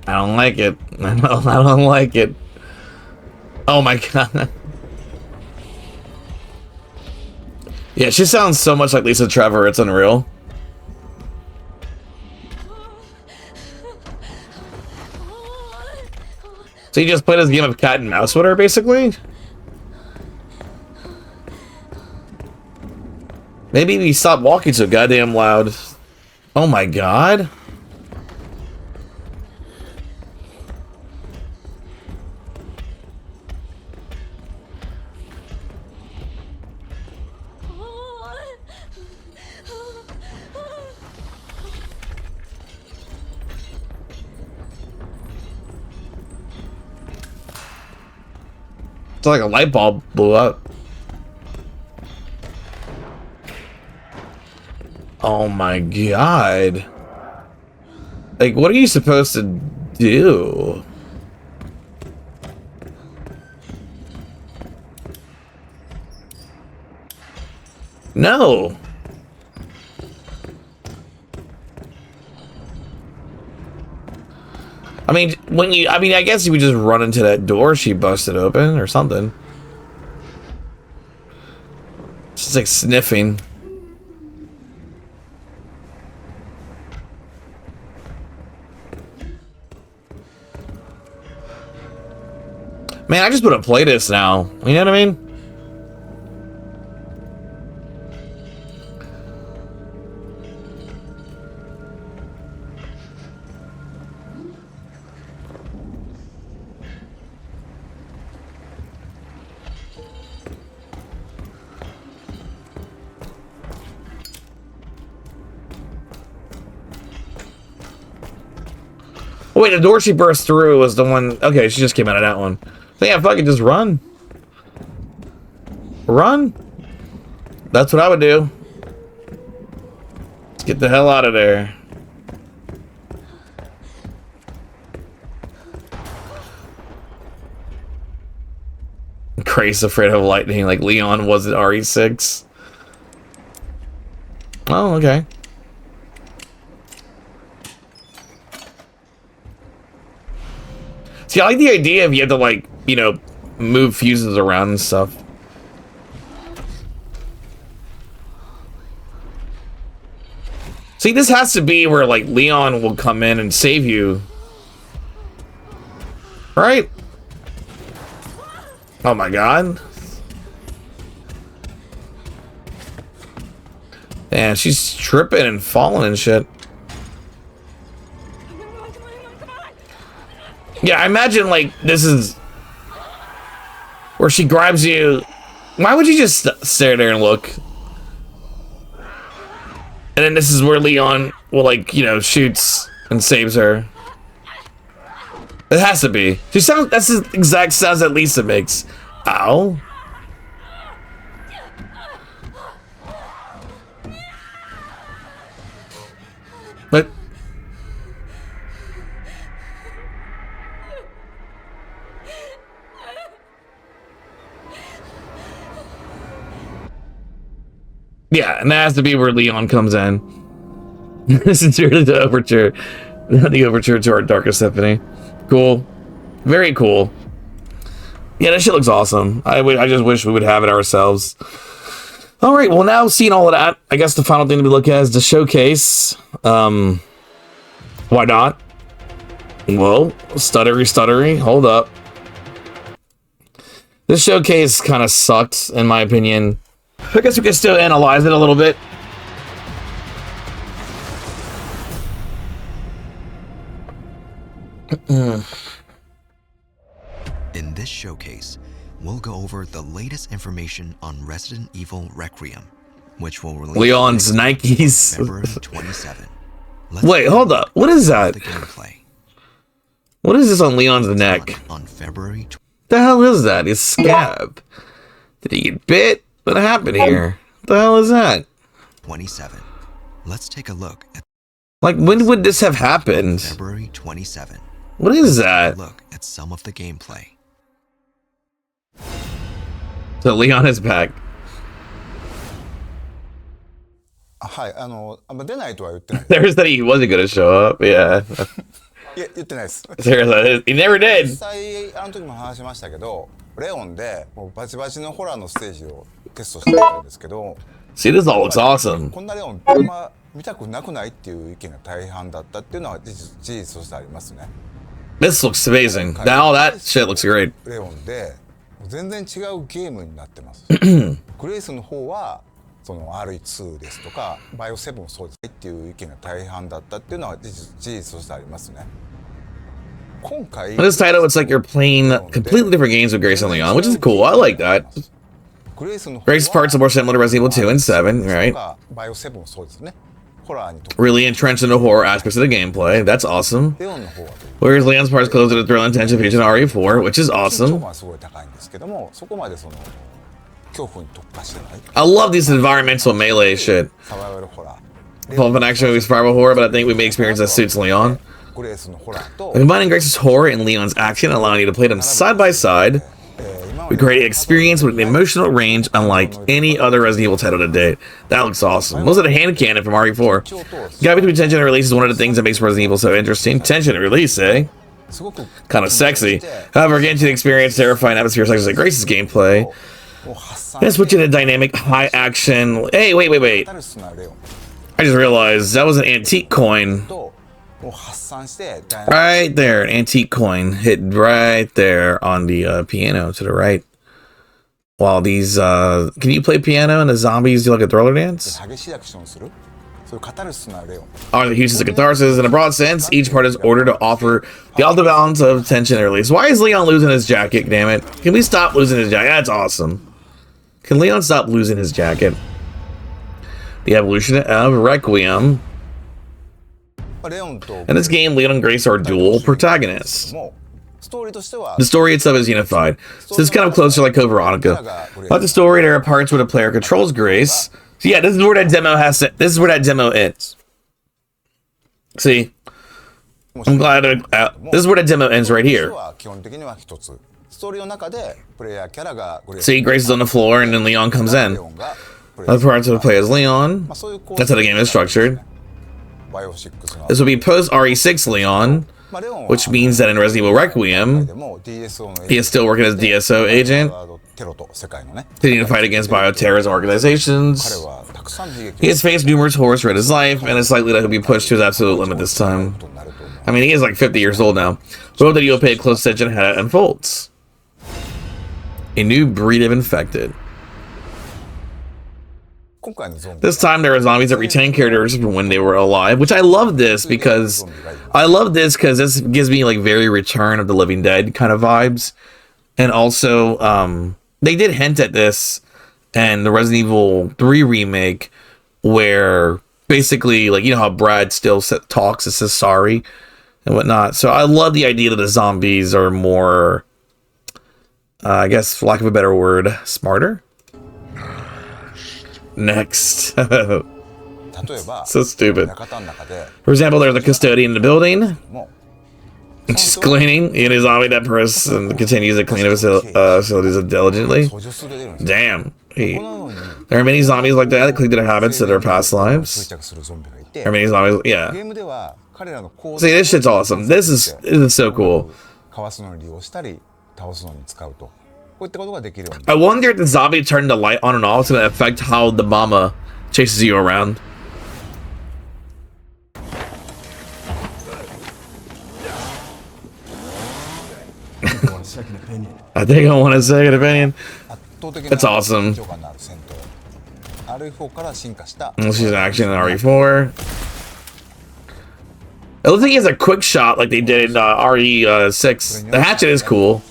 I don't like it. I don't like it. Oh my god. Yeah, she sounds so much like Lisa Trevor, it's unreal. So you just played this game of cat and mouse with her, basically? Maybe we stop walking so goddamn loud. Oh my god. It's like a light bulb blew up. Oh my god. Like, what are you supposed to do? No. I mean, I guess you would just run into that door she busted open or something. It's just like sniffing. Man, I just want to play this now. You know what I mean? Oh, wait, the door she burst through was the one... Okay, she just came out of that one. So yeah, fucking just run. Run? That's what I would do. Let's get the hell out of there. Grace afraid of lightning like Leon was at RE6. Oh, okay. See, I like the idea of you have to, like, you know, move fuses around and stuff. See, this has to be where, like, Leon will come in and save you. Right? Oh my god. Man, she's tripping and falling and shit. Yeah, I imagine, like, this is where she grabs you. Why would you just stare there and look? And then this is where Leon will, like, you know, shoots and saves her. It has to be. She sounds, that's the exact sounds that Lisa makes. Ow. But yeah, and that has to be where Leon comes in. This is really the overture. The overture to our Darkest Symphony. Cool. Very cool. Yeah, that shit looks awesome. I just wish we would have it ourselves. Alright, well now seeing all of that, I guess the final thing to look at is the showcase. Why not? Whoa, stuttery, hold up. This showcase kind of sucked, in my opinion. I guess we can still analyze it a little bit. In this showcase, we'll go over the latest information on Resident Evil Requiem, which will release Leon's Nikes. February 27. Wait, hold up. What is that? The gameplay. What is this on Leon's neck? On February. The hell is that? His scab. Did he get bit? What happened here? What the hell is that? 27. Let's take a look at. Like, when would this have happened? February 27. What is that? Look at some of the gameplay. So Leon is back. はい、出ないとは言ってない。 There said he wasn't gonna show up. Yeah. いや、言ってないです。 Seriously, he never 実 did. 際時も話しましたけど、レオンでもうバチバチのホラーのステージをテストしてるんですけど、 See, this all looks awesome. こんなレオンあんま見たくなくないっていう意見が大半だったっていうのは事実としてありますね。 This looks amazing. All that shit looks great. レオンで全然違うゲームになってます。グレイスの方はその RE2 ですとかバイオ7もそうですっていう意見が大半だったっていうのは事実としてありますね。今回 This title, it's like you're playing completely different games with Grace and Leon, which is cool. I like that. Grace's parts are more similar to Resident Evil 2 and 7, right? バイオ7もそうですね。ホラーにと Really entrenched in the horror aspects of the gameplay. That's awesome. レオンの方は Whereas Leon's parts close to the thrill and tension featured in RE4, which is 緊張 awesome. 感はすごい高いんですけども、そこまでその恐怖に特化してない I love these environmental melee shit. サバイバルホラー。 Pulp an action movie survival horror, but I think we may experience that suits Leon. グレースのホラーと Combining Grace's horror and Leon's action, allowing you to play them side by side, we create an experience with an emotional range unlike any other Resident Evil title to date. That looks awesome. Was it a hand cannon from RE4? Gap between tension and release is one of the things that makes Resident Evil so interesting. Tension and release, eh? すごく Kind of sexy. However, getting to the experience, terrifying atmosphere such as Grace's gameplay, もう発散 and switch into dynamic, high action. Hey, wait. タルスなレオン I just realized that was an antique coin. ともう発散して Right there, an antique coin hit right there on the piano to the right. While these, can you play piano and the zombies do like a thriller dance? 激しいアクションをするそういうカタルスなレオン Are the uses of catharsis in a broad sense? Each part is ordered to offer the optimal balance of tension and release. Why is Leon losing his jacket? Damn it! Can we stop losing his jacket? That's awesome. Can Leon stop losing his jacket? The evolution of Requiem. レオンと In this game, Leon and Grace are dual protagonists. もストーリーとしては The story itself is unified, so it's kind of closer like Code Veronica. Like the story, there are parts where the player controls Grace. So yeah, this is where that demo this is where that demo ends. See, I'm glad this is where that demo ends right here. 基本的には一つストーリーの中でプレイヤーキャラがグレース See, Grace is on the floor, and then Leon comes in. レオンがプレイ Other parts of the play as Leon. そういう構 That's how the game is structured. バイオ6の This will be post RE6 Leon, レオンは which means that in Resident Evil Requiem, でも DSO の he is still working as a DSO agent, テロと世界のね continuing to fight against bioterrorism 彼 organizations. はたくさんの悲劇 He has faced numerous horrors throughout his life, and it's likely that he'll be pushed to his absolute limit this time. となると思う I mean, he is like 50 years old now. We hope that you'll pay close attention to how it unfolds. A new breed of infected. 今回のゾンビ This time there are zombies that retain characteristics from when they were alive, which I love this because this gives me like very Return of the Living Dead kind of vibes. And also, they did hint at this in the Resident Evil 3 remake, where basically, like, you know how Brad still talks and says sorry and whatnot. So I love the idea that the zombies are more, I guess, for lack of a better word, smarter. Next. 例えば So stupid. 館の中で For example, there's a custodian in the building. も She's cleaning. In his zombie, that person continues to clean facilities diligently. 補助する出るんです Damn. このように There are many zombies like that cling to their habits of their past 執 lives. 着するゾンビがいて There are many zombies. Yeah. ゲームでは彼らの行動 See, this shit's awesome. This is so cool. かわすのに利用したり倒すのに使うとこういったことができるように I wonder if the zombie turning the light on and off is going to affect how the mama chases you around. You want a second opinion? I think I want a second opinion. 圧倒的 That's awesome. 緊張感のある戦闘 RE4 から進化した She's in action in RE4. It looks like he has a quick shot like they did in RE6. The hatchet is cool.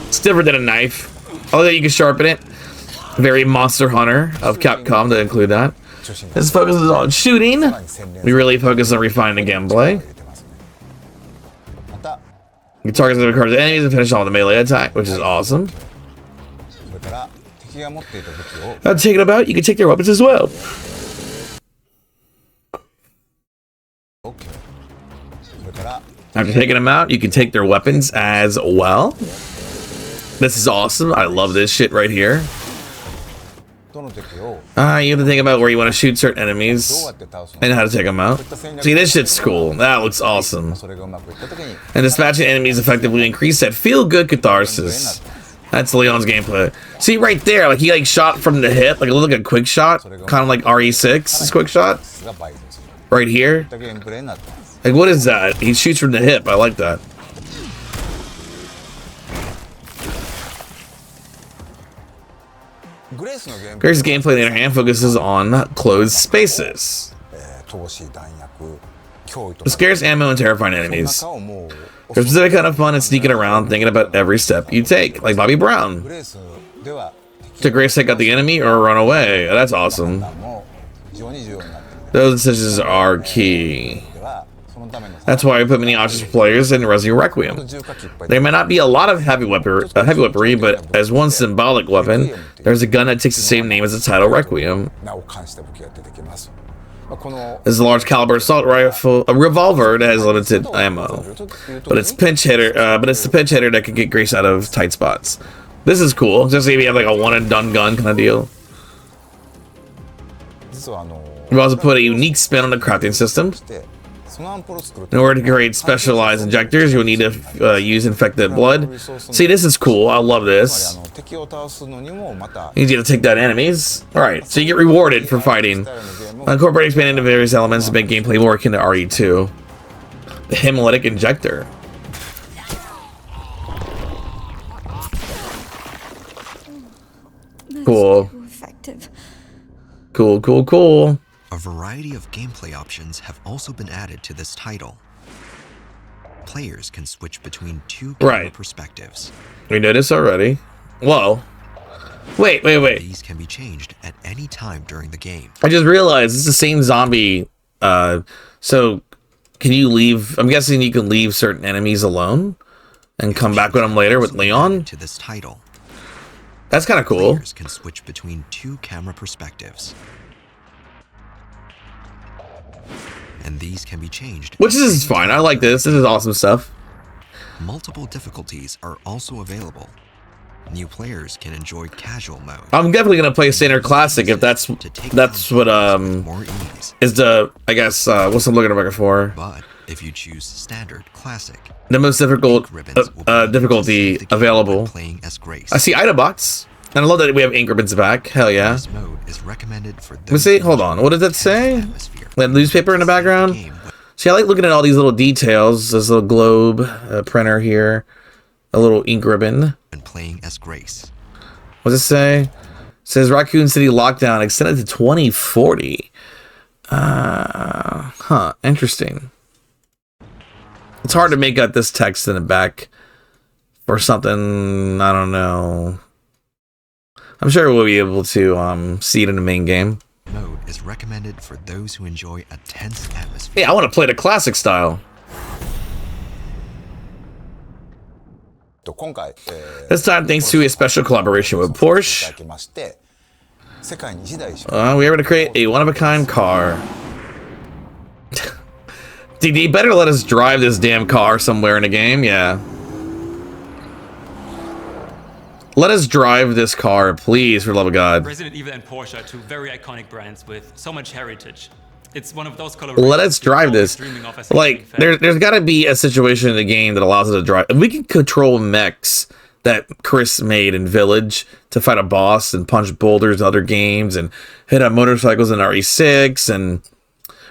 It's different than a knife. Although you can sharpen it. Very Monster Hunter of Capcom to include that. This focuses on shooting. We really focus on refining the gameplay. また You target the cards enemies and finish off with a melee attack, which is awesome. それから敵が持っていた武器を Take it about, you can take their weapons as well. OK それから After taking them out, you can take their weapons as well. This is awesome. I love this shit right here. You have to think about where you want to shoot certain enemies and how to take them out. See, this shit's cool. That looks awesome. And dispatching enemies effectively increase that feel-good catharsis. That's Leon's gameplay. See, right there, like he like shot from the hip, like it looked like a quick shot, kind of like RE6's quick shot. Right here. Like, what is that? He shoots from the hip. I like that. Grace's gameplay, on the other hand, focuses on closed spaces. The scarce ammo and terrifying enemies. There's a specific kind of fun and sneaking around, thinking about every step you take, like Bobby Brown. To Grace take out the enemy or run away. That's awesome. Those decisions are key. That's why I put many options for players in Resident Requiem. There may not be a lot of heavy weaponry, but as one symbolic weapon, there's a gun that takes the same name as the title, Requiem. This is a large caliber assault rifle, a revolver that has limited ammo, but it's the pinch hitter that can get Grace out of tight spots. This is cool. Just maybe have like a one and done gun kind of deal. We've also put a unique spin on the crafting system. In order to create specialized injectors, you'll need to use infected blood. See, this is cool. I love this. Easy to take down enemies. Alright, so you get rewarded for fighting. Incorporate expanding into various elements to make gameplay more akin to RE2. The hemolytic injector. Cool. Cool. A variety of gameplay options have also been added to this title. Players can switch between two camera perspectives. We know this already. Whoa. Wait. These can be changed at any time during the game. I just realized it's the same zombie. So can you leave? I'm guessing you can leave certain enemies alone and come back with them later with Leon. To this title. That's kind of cool. Players can switch between two camera perspectives. And these can be changed. Which is fine. I like this. This is awesome stuff. Multiple difficulties are also available. New players can enjoy casual mode. I'm definitely gonna play standard classic if that's what is the, I guess, what's I'm looking for. But if you choose standard classic, the most difficult difficulty available. Playing as Grace. I see item box, and I love that we have ink ribbons back. Hell yeah. This mode is recommended for Let me see. Hold on. What does that say? That newspaper in the background. See, I like looking at all these little details. This little globe printer here, a little ink ribbon. And playing as Grace. What does it say? It says Raccoon City lockdown extended to 2040. Interesting. It's hard to make out this text in the back or something. I don't know. I'm sure we'll be able to see it in the main game. Mode is recommended for those who enjoy a tense atmosphere. Yeah, I want to play the classic style. This time, thanks to a special collaboration with Porsche, we were able to create a one-of-a-kind car. Dude, you better let us drive this damn car somewhere in the game, yeah. Let us drive this car, please, for the love of God. Resident Evil and Porsche are two very iconic brands with so much heritage. It's one of those collaborations. Let us drive this. Like, there's got to be a situation in the game that allows us to drive. We can control mechs that Chris made in Village to fight a boss and punch boulders in other games and hit up motorcycles in RE6 and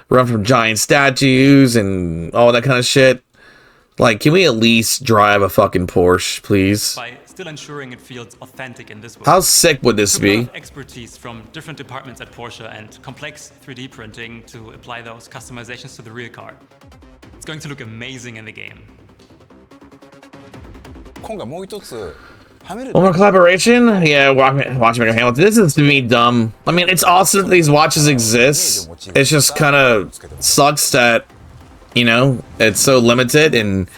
run from giant statues and all that kind of shit. Like, can we at least drive a fucking Porsche, please? By still ensuring it feels authentic in this world. How sick would this be? Expertise from different departments at Porsche and complex 3D printing to apply those customizations to the real car. It's going to look amazing in the game. One more collaboration? Yeah, Watchmaker Hamilton. This is to me dumb. I mean, it's awesome that these watches exist. It's just kind of sucks that, you know, it's so limited and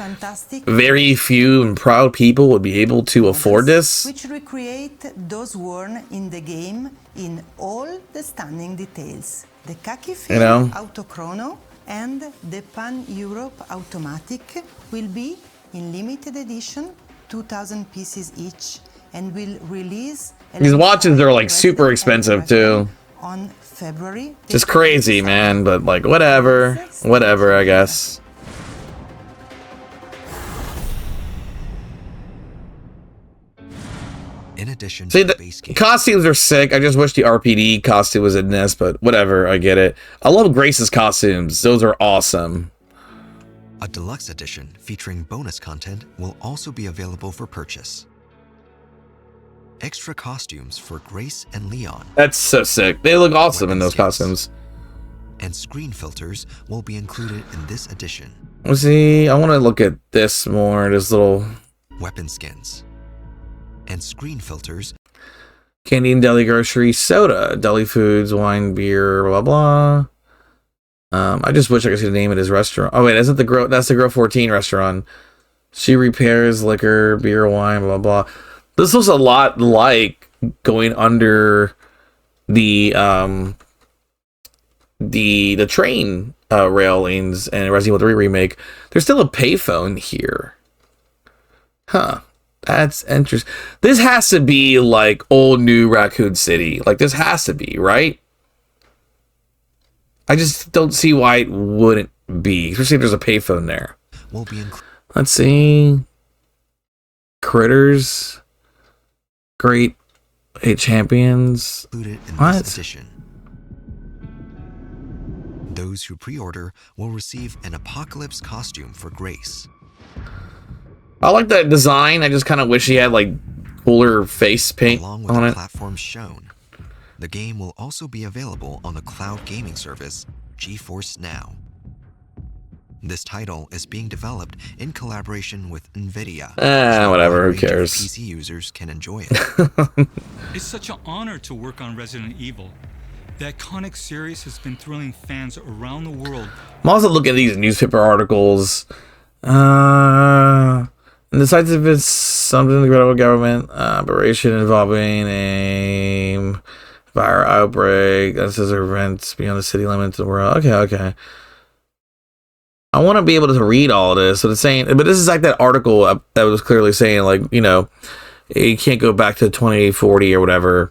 very few and proud people would be able to afford this. Which recreate those worn in the game in all the stunning details. The khaki film Autochrono and the Pan Europe Automatic will be in limited edition, 2,000 pieces each, and will release. These watches are like super expensive too. On February. Just crazy, man. But like, whatever, I guess. In addition See, to the the base game, costumes are sick. I just wish the RPD costume was in this, but whatever, I get it. I love Grace's costumes. Those are awesome. a deluxe edition featuring bonus content will also be available for purchase. Extra costumes for Grace and Leon. That's so sick. They look awesome in those costumes. And screen filters will be included in this edition. Let's see. I want to look at this more. This little weapon skins and screen filters. Candy and deli grocery, soda, deli foods, wine, beer, blah blah. I just wish I could see the name of his restaurant. Oh wait, isn't the Grow? That's the Grow 14 restaurant. She repairs liquor, beer, wine, blah blah. This looks a lot like going under the train railings and Resident Evil 3 remake. There's still a payphone here. Huh. That's interesting. This has to be like old new Raccoon City. Like this has to be, right? I just don't see why it wouldn't be, especially if there's a payphone there. Let's see. Critters. Great 8 champions. Included in What? this edition. Those who pre-order will receive an apocalypse costume for Grace. I like that design. I just kind of wish he had like cooler face paint Along with on the it. platforms shown, the game will also be available on the cloud gaming service GeForce Now. This title is being developed in collaboration with NVIDIA. Whatever, who A range of cares? PC users can enjoy it. It's such an honor to work on Resident Evil. The iconic series has been thrilling fans around the world. I'm also looking at these newspaper articles. And decides if it's something the federal government operation involving a viral outbreak that says events beyond the city limits of the world. Okay. I want to be able to read all of this. So it's saying, but this is like that article that was clearly saying, like, you know, you can't go back to 2040 or whatever.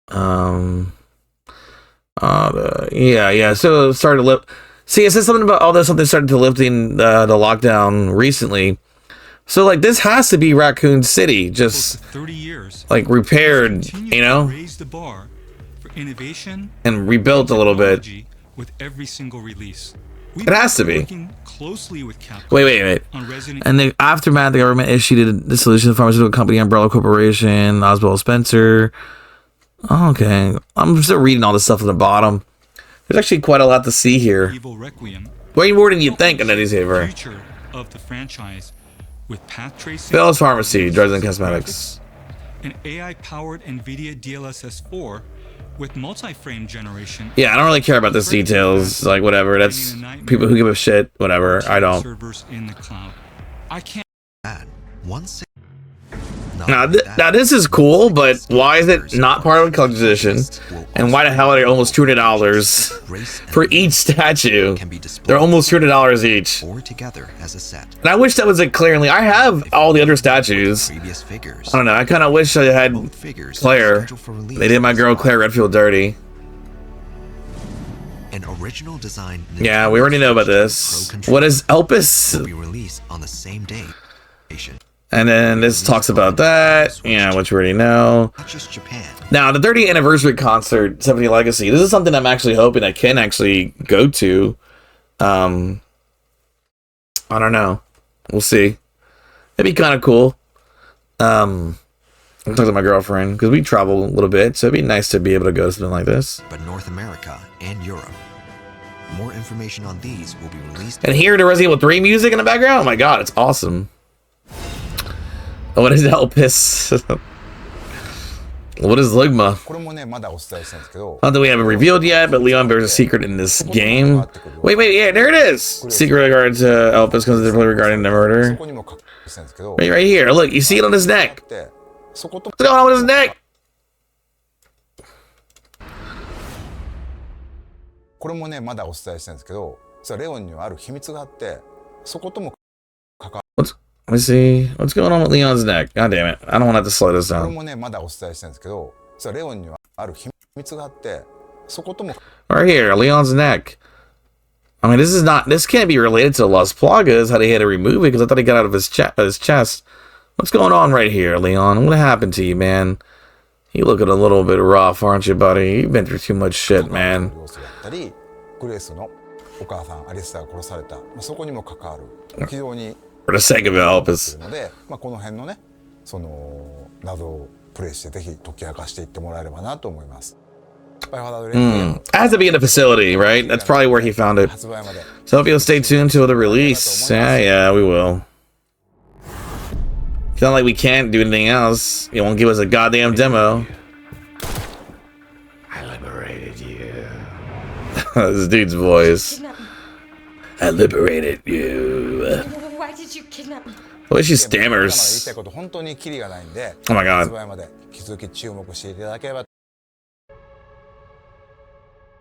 Yeah. So it started to lift. See, it says something about all this. Something started to lifting the lockdown recently. So like this has to be Raccoon City, just 30 years, like repaired, you know, raise the bar for innovation and rebuilt a little bit. With every single release. It has to be. Working closely with Capcom Wait. on Resident And the aftermath, the government issued a dissolution of the pharmaceutical company Umbrella Corporation, Oswald Spencer. Oh, okay. I'm still reading all this stuff at the bottom. There's actually quite a lot to see here. Evil Requiem. Way more than you'd think in any saver. Future of the franchise with path tracing, Bell's Pharmacy, drugs and cosmetics. an AI-powered NVIDIA DLSS 4 with multi-frame generation. Yeah, I don't really care about this details. Like, whatever. That's people who give a shit. Whatever. I don't. Servers in the cloud. I can't. Now this is cool, but why is it not part of the collector's edition? And why the hell are they almost $200 for each statue? They're almost $200 each. Or together as a set. And I wish that was it clearly. I have all the other statues. I don't know. I kind of wish I had Claire. They did my girl Claire Redfield dirty. An original design. Yeah, we already know about this. What is Elpis? Will be released on the same day. And then this talks about that. Yeah, which we already know. Not just Japan. Now, the 30th anniversary concert, 70 Legacy. This is something I'm actually hoping I can actually go to. I don't know. We'll see. It'd be kind of cool. I'm talking to my girlfriend because we travel a little bit, so it'd be nice to be able to go to something like this. But North America and Europe. More information on these will be released. And here, the Resident Evil 3 music in the background. Oh my god, it's awesome. What is Elpis? What is Ligma? Not that we haven't revealed yet, but Leon bears a secret in this game. Wait, yeah, there it is. Secret regarding to Elpis comes into play regarding the murder. Right here. Look, you see it on his neck. What's going on with his neck? Let me see. What's going on with Leon's neck? God damn it. I don't want to have to slow this これ down. もねまだお伝えしたいんですけど、実はレオンにはある秘密があって、そことも Right here, Leon's neck. I mean, this can't be related to Las Plagas, how they had to remove it, because I thought he got out of his chest. What's going on right here, Leon? What happened to you, man? You looking a little bit rough, aren't you, buddy? You've been through too much shit, man. 要素だったり、グレースのお母さんアリスタが殺された、そこにも関わる非常に For the sake of it, help us. ので、この辺のね、その謎をプレイしてぜひ解き明かしていってもらえればなと思います。It has to be in a facility, right? That's probably where he found it. So hope you'll stay tuned till the release. Yeah, we will. It's not like we can't do anything else. You won't give us a goddamn demo. I liberated you. This dude's voice. I liberated you. Why did you kidnap me? The way she stammers. 本当にキリがないんで、 Oh my god. 発売まで引き続き注目していただければ。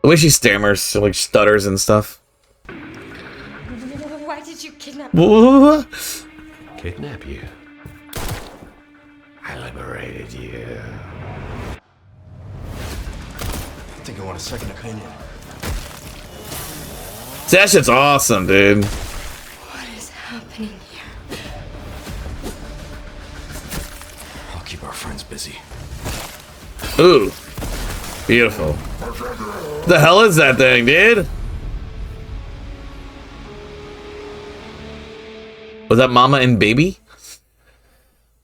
The way she stammers, like stutters and stuff. Why did you kidnap me? Kidnap you. I liberated you. I think I want a second opinion. That shit's awesome, dude. What is happening here? I'll keep our friends busy. Ooh. Beautiful. What the hell is that thing, dude? Was that mama and baby?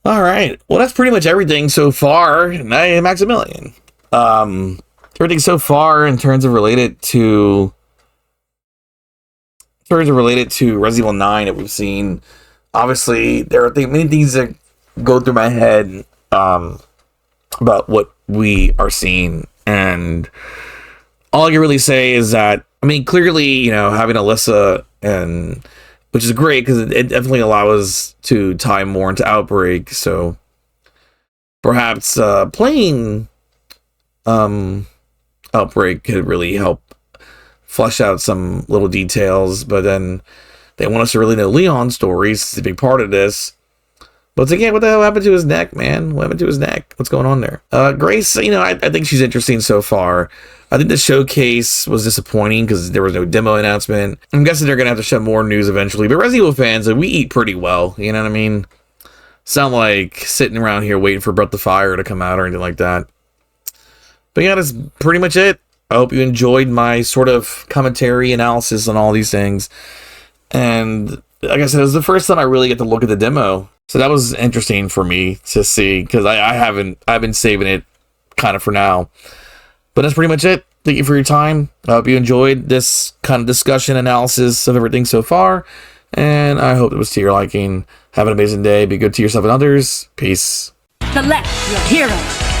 Alright. Well, that's pretty much everything so far. Maximilian. Everything so far in terms of related to Resident Evil 9 that we've seen. Obviously, there are many things that go through my head about what we are seeing, and all I can really say is that, I mean, clearly, you know, having Alyssa, and which is great because it definitely allows us to tie more into Outbreak. So perhaps playing Outbreak could really help flesh out some little details, but then they want us to really know Leon's stories to be part of this. But again, what the hell happened to his neck, man? What happened to his neck? What's going on there? Grace, you know, I think she's interesting so far. I think the showcase was disappointing because there was no demo announcement. I'm guessing they're going to have to show more news eventually. But Resident Evil fans, we eat pretty well. You know what I mean? It's not like sitting around here waiting for Breath of Fire to come out or anything like that. But yeah, that's pretty much it. I hope you enjoyed my sort of commentary analysis on all these things. And like I said, it was the first time I really get to look at the demo. So that was interesting for me to see, because I've been saving it kind of for now. But that's pretty much it. Thank you for your time. I hope you enjoyed this kind of discussion analysis of everything so far. And I hope it was to your liking. Have an amazing day. Be good to yourself and others. Peace. Select your hero.